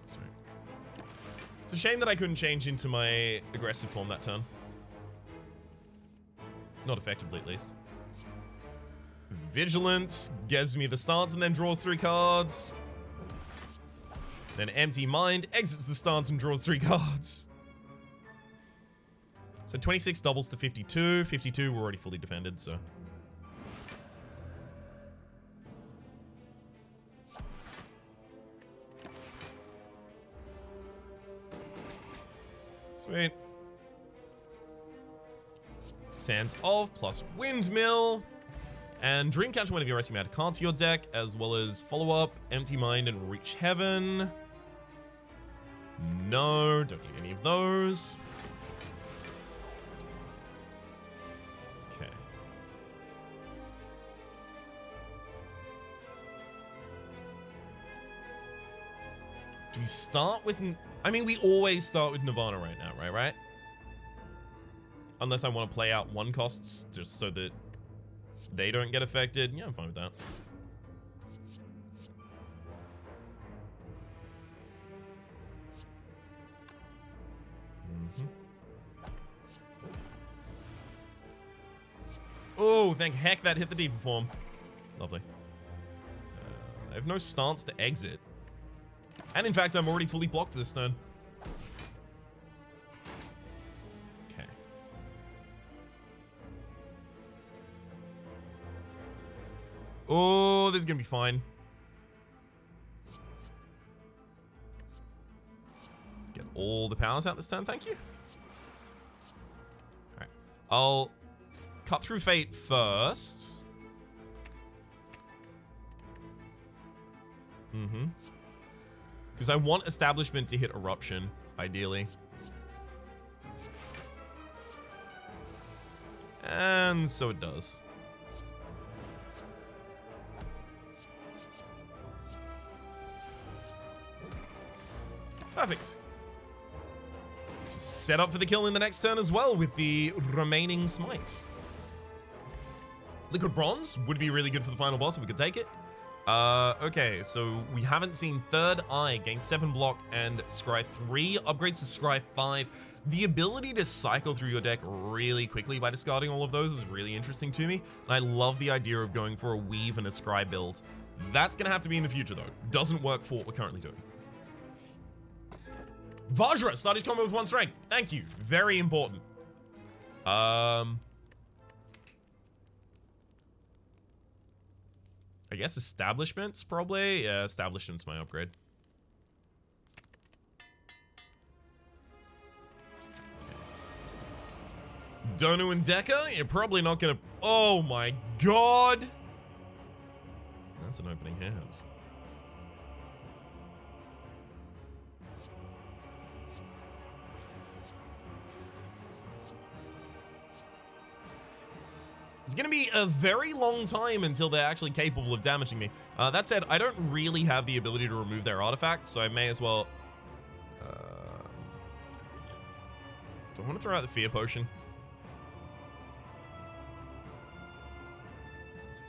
Sweet. It's a shame that I couldn't change into my aggressive form that turn. Not effectively, at least. Vigilance gives me the stance and then draws 3 cards. Then Empty Mind exits the stance and draws 3 cards. So 26 doubles to 52. 52, we're already fully defended, so. Sweet. Sands of plus Windmill. And Dreamcatcher whenever you're resting, add a card to your deck, as well as Follow Up, Empty Mind, and Reach Heaven. No, don't need any of those. Okay. Do we start with... I mean, we always start with Nirvana right now, right? Unless I want to play out 1 costs, just so that they don't get affected. Yeah, I'm fine with that. Oh, thank heck that hit the deeper form. Lovely. I have no stance to exit. And in fact, I'm already fully blocked this turn. Okay. Oh, this is gonna be fine. Get all the powers out this turn, thank you. Alright. I'll cut through Fate first. Because I want Establishment to hit Eruption, ideally. And so it does. Perfect. Just set up for the kill in the next turn as well with the remaining smites. Liquid Bronze would be really good for the final boss if we could take it. Okay, so we haven't seen Third Eye gain 7 block and Scry 3 upgrades to Scry 5. The ability to cycle through your deck really quickly by discarding all of those is really interesting to me, and I love the idea of going for a Weave and a Scry build. That's gonna have to be in the future though. Doesn't work for what we're currently doing. Vajra, start each combo with 1 strength. Thank you. Very important. I guess Establishment's probably. Yeah, Establishment's my upgrade. Donu and Deca, you're probably not gonna... Oh my god! That's an opening hand. It's going to be a very long time until they're actually capable of damaging me. That said, I don't really have the ability to remove their artifacts, so I may as well... do I want to throw out the Fear Potion?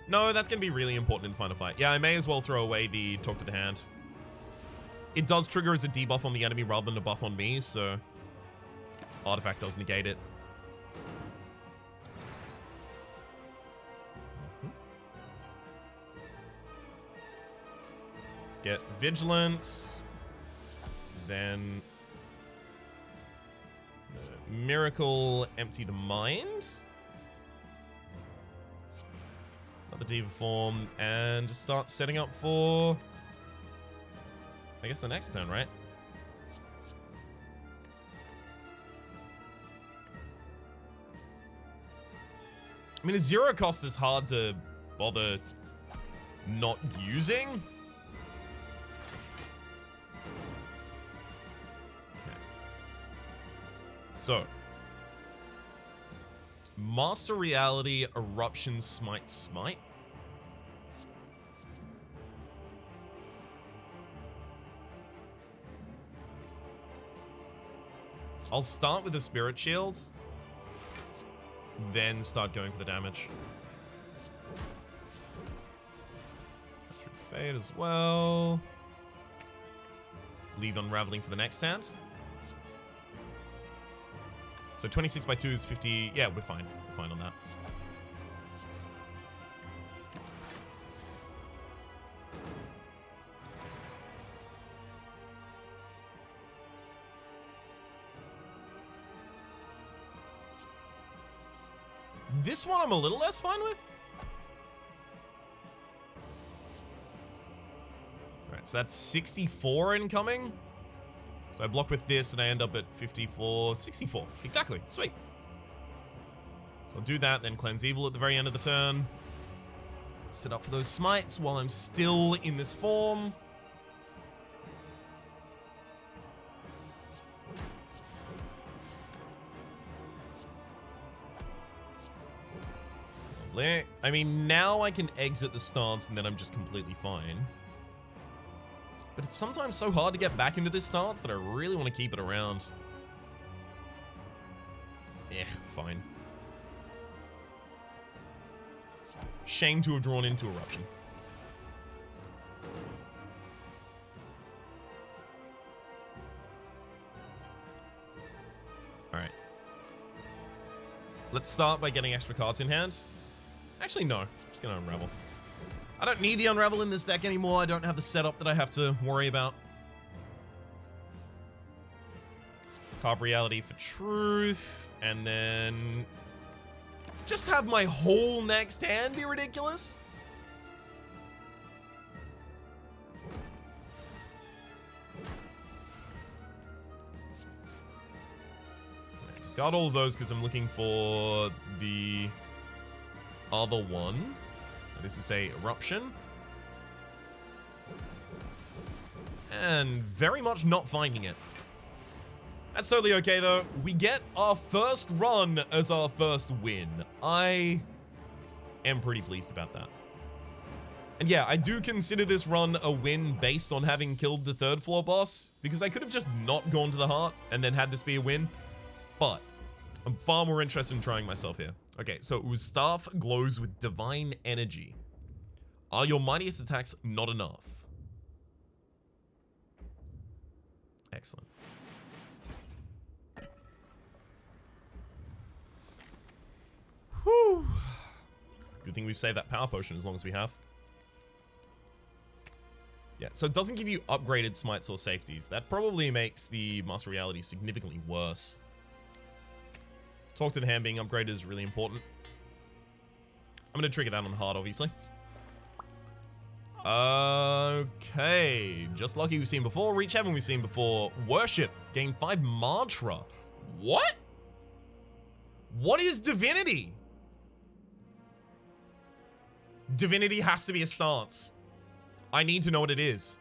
No, that's going to be really important in the final fight. Yeah, I may as well throw away the Talk to the Hand. It does trigger as a debuff on the enemy rather than a buff on me, so... Artifact does negate it. Get Vigilant, then Miracle, Empty the Mind, another Diva Form, and just start setting up for, I guess, the next turn, right? I mean, a zero cost is hard to bother not using. So, Master Reality, Eruption, Smite, Smite. I'll start with the Spirit Shield, then start going for the damage. Through Fade as well. Leave Unraveling for the next hand. So 26 by 2 is 50. Yeah, we're fine. We're fine on that. This one I'm a little less fine with. Alright, so that's 64 incoming. So I block with this and I end up at 54, 64. Exactly. Sweet. So I'll do that, then Cleanse Evil at the very end of the turn. Set up for those smites while I'm still in this form. Lovely. I mean, now I can exit the stance and then I'm just completely fine. But it's sometimes so hard to get back into this stance that I really want to keep it around. Eh, fine. Shame to have drawn into Eruption. Alright. Let's start by getting extra cards in hand. Actually, no. I'm just going to Unravel. I don't need the Unravel in this deck anymore. I don't have the setup that I have to worry about. Carve Reality for Truth. And then just have my whole next hand be ridiculous. Discard all of those because I'm looking for the other one. This is a Eruption. And very much not finding it. That's totally okay, though. We get our first run as our first win. I am pretty pleased about that. And yeah, I do consider this run a win based on having killed the third floor boss, because I could have just not gone to the heart and then had this be a win. But I'm far more interested in trying myself here. Okay, so Staff glows with divine energy. Are your mightiest attacks not enough? Excellent. Whew. Good thing we've saved that power potion as long as we have. Yeah, so it doesn't give you upgraded smites or safeties. That probably makes the Master Reality significantly worse. Talk to the Hand being upgraded is really important. I'm going to trigger that on the heart, obviously. Okay. Just Lucky we've seen before. Reach Heaven we've seen before. Worship. Gain 5 mantra. What? What is Divinity? Divinity has to be a stance. I need to know what it is.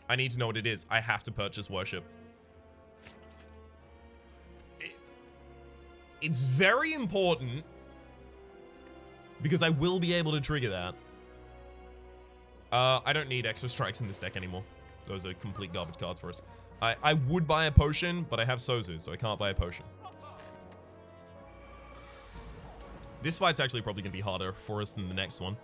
I need to know what it is. I have to purchase Worship. It's very important because I will be able to trigger that. I don't need extra strikes in this deck anymore. Those are complete garbage cards for us. I would buy a potion, but I have Sozu, so I can't buy a potion. This fight's actually probably going to be harder for us than the next one.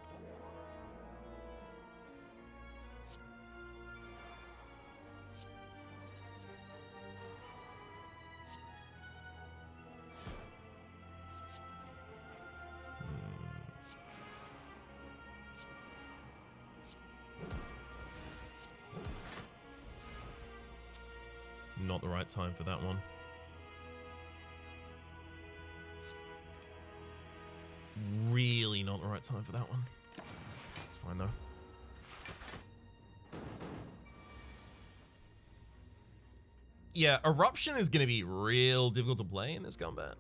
Not the right time for that one. Really not the right time for that one. It's fine though. Yeah, Eruption is going to be real difficult to play in this combat.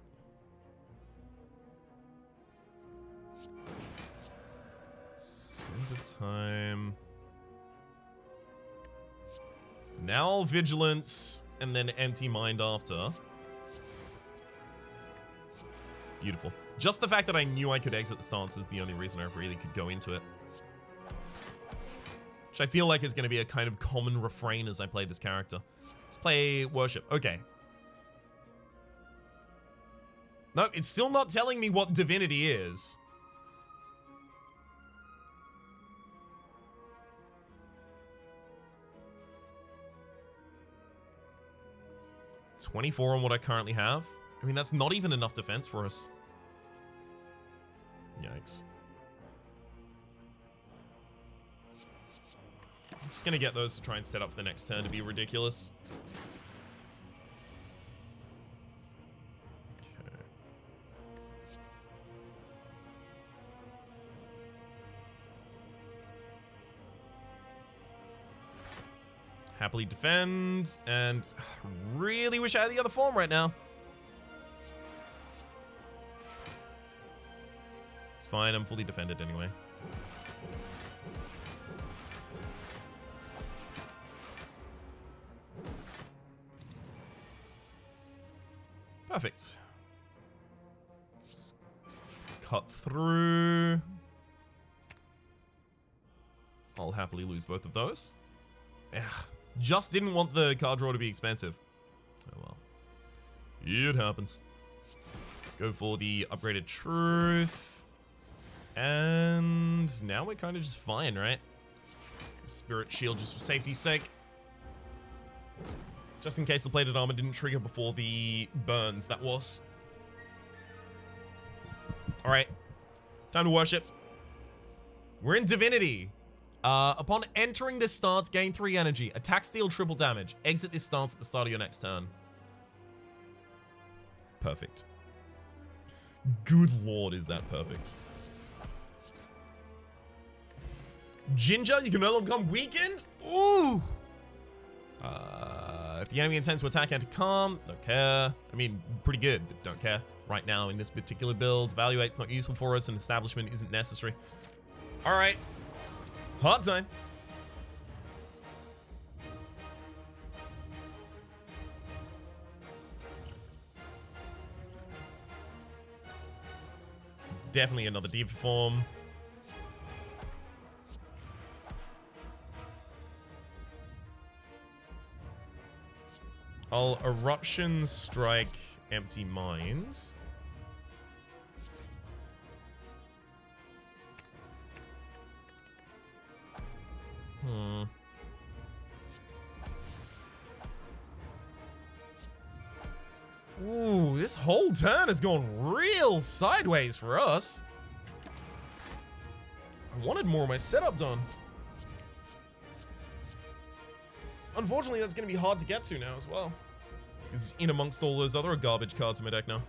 Sands of Time. Now Vigilance, and then Empty Mind after. Beautiful. Just the fact that I knew I could exit the stance is the only reason I really could go into it. Which I feel like is going to be a kind of common refrain as I play this character. Let's play Worship. Okay. No, it's still not telling me what Divinity is. $24 on what I currently have. I mean, that's not even enough defense for us. Yikes. I'm just gonna get those to try and set up for the next turn to be ridiculous. Okay. Happily defend, and really wish I had the other form right now. It's fine, I'm fully defended anyway. Perfect. Just cut through. I'll happily lose both of those. Yeah. Just didn't want the card draw to be expensive. Oh well. It happens. Let's go for the upgraded Truth. And now we're kind of just fine, right? Spirit Shield just for safety's sake. Just in case the plated armor didn't trigger before the burns, that was. Alright. Time to worship. We're in Divinity. Upon entering this stance, gain 3 energy. Attack, steal, triple damage. Exit this stance at the start of your next turn. Perfect. Good lord, is that perfect. Ginger, you can no longer become weakened? Ooh! If the enemy intends to attack, enter calm. Don't care. I mean, pretty good, but don't care. Right now, in this particular build, Evaluate's not useful for us, and Establishment isn't necessary. Alright. Hard time. Definitely another deeper form. I'll Eruption Strike Empty Minds. Ooh, this whole turn has gone real sideways for us. I wanted more of my setup done. Unfortunately, that's going to be hard to get to now as well. It's in amongst all those other garbage cards in my deck now.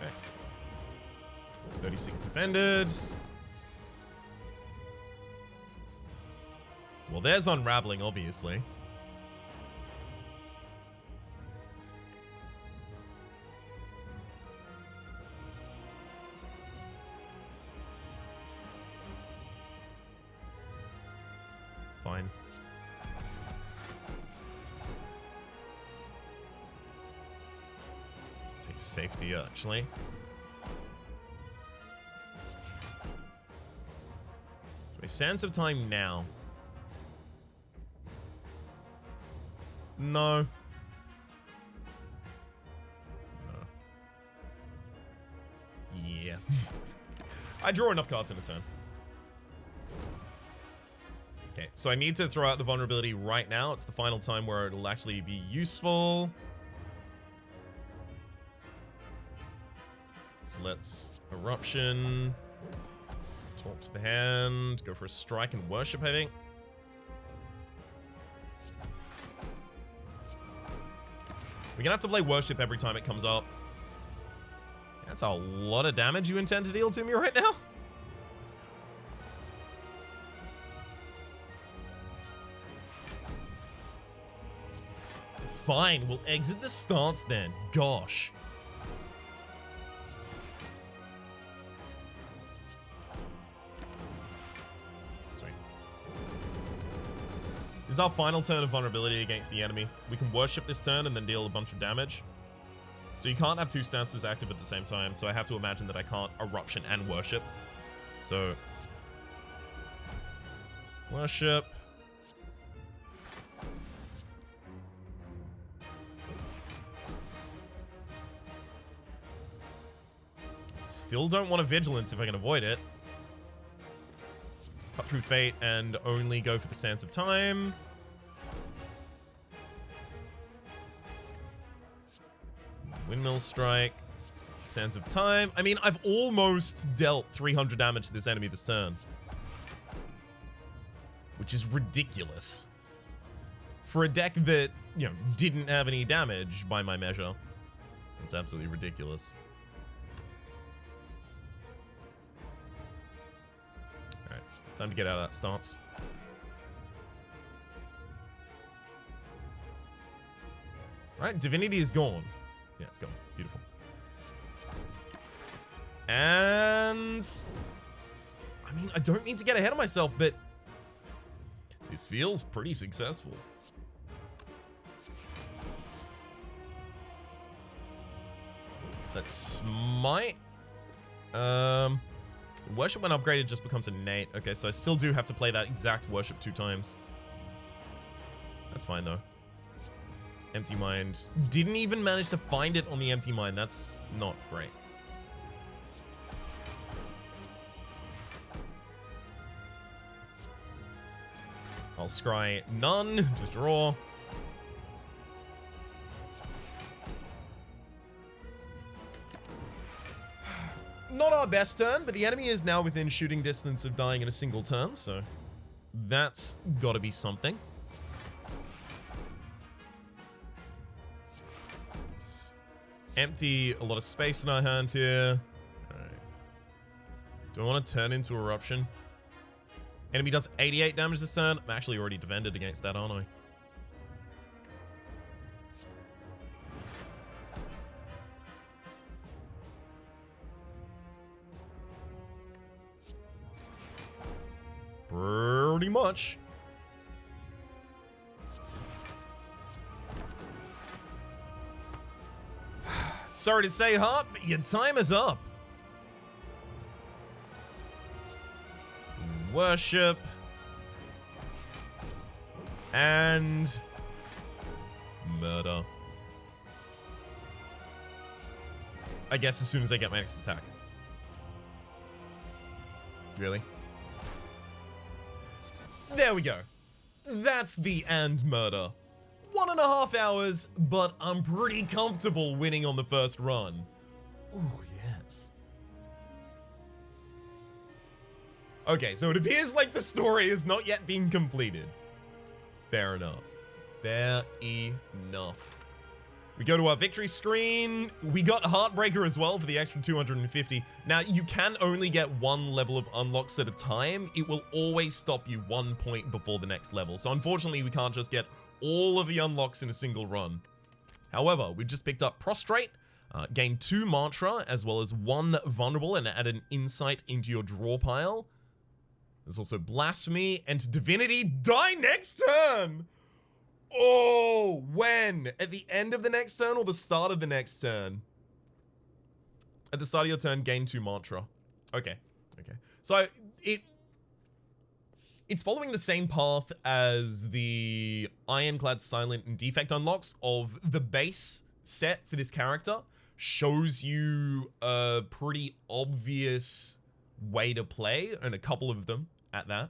Okay. 36 defended. Well, there's unraveling, obviously. Fine. Take safety, actually. Sands of Time now. No. No. Yeah. I draw enough cards in a turn. Okay, so I need to throw out the vulnerability right now. It's the final time where it'll actually be useful. So let's Eruption. Talk to the hand. Go for a strike and worship, I think. We're gonna have to play worship every time it comes up. That's a lot of damage you intend to deal to me right now. Fine, we'll exit the stance then. Gosh. This is our final turn of vulnerability against the enemy. We can worship this turn and then deal a bunch of damage. So you can't have two stances active at the same time, so I have to imagine that I can't Eruption and worship. So... worship. Still don't want a Vigilance if I can avoid it. Cut through Fate and only go for the Sands of Time. Windmill Strike. Sands of Time. I mean, I've almost dealt 300 damage to this enemy this turn. Which is ridiculous. For a deck that, you know, didn't have any damage by my measure. It's absolutely ridiculous. Alright, time to get out of that stance. Alright, Divinity is gone. Yeah, it's gone. Beautiful. And... I mean, I don't mean to get ahead of myself, but... this feels pretty successful. Let's smite. So worship when upgraded just becomes innate. Okay, so I still do have to play that exact worship 2 times. That's fine though. Empty Mind. Didn't even manage to find it on the Empty Mind. That's not great. I'll scry none. Just draw. Not our best turn, but the enemy is now within shooting distance of dying in a single turn, so that's gotta be something. Let's empty a lot of space in our hand here. Alright. Do I want to turn into Eruption? Enemy does 88 damage this turn. I'm actually already defended against that, aren't I? Pretty much. Sorry to say, Hart, but your time is up. Worship. And... murder. I guess as soon as I get my next attack. Really? There we go. That's the and murder. 1.5 hours, but I'm pretty comfortable winning on the first run. Ooh, yes. Okay, so it appears like the story has not yet been completed. Fair enough. Fair enough. We go to our victory screen. We got Heartbreaker as well for the extra 250. Now, you can only get one level of unlocks at a time. It will always stop you 1 point before the next level. So unfortunately, we can't just get all of the unlocks in a single run. However, we've just picked up Prostrate, gained 2 Mantra, as well as 1 Vulnerable, and add an Insight into your draw pile. There's also Blasphemy and Divinity. Die next turn! Oh, when? At the end of the next turn or the start of the next turn? At the start of your turn, gain 2 Mantra. Okay. So, it's following the same path as the Ironclad, Silent, and Defect unlocks of the base set for this character. Shows you a pretty obvious way to play, and a couple of them at that.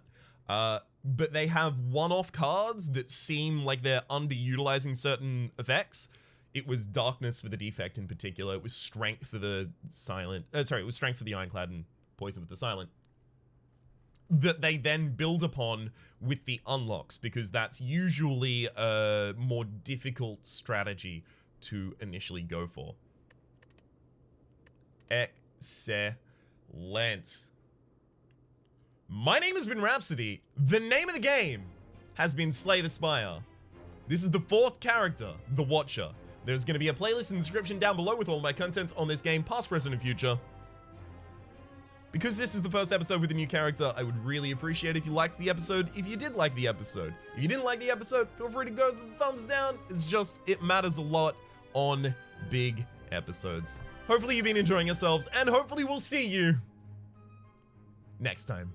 But they have one-off cards that seem like they're underutilizing certain effects. It was Darkness for the Defect in particular. It was Strength for the Silent. It was Strength for the Ironclad and Poison for the Silent. That they then build upon with the unlocks, because that's usually a more difficult strategy to initially go for. Excellent. My name has been Rhapsody. The name of the game has been Slay the Spire. This is the 4th character, the Watcher. There's going to be a playlist in the description down below with all my content on this game, past, present, and future. Because this is the first episode with a new character, I would really appreciate if you liked the episode, if you did like the episode. If you didn't like the episode, feel free to go with the thumbs down. It's just, it matters a lot on big episodes. Hopefully you've been enjoying yourselves, and hopefully we'll see you next time.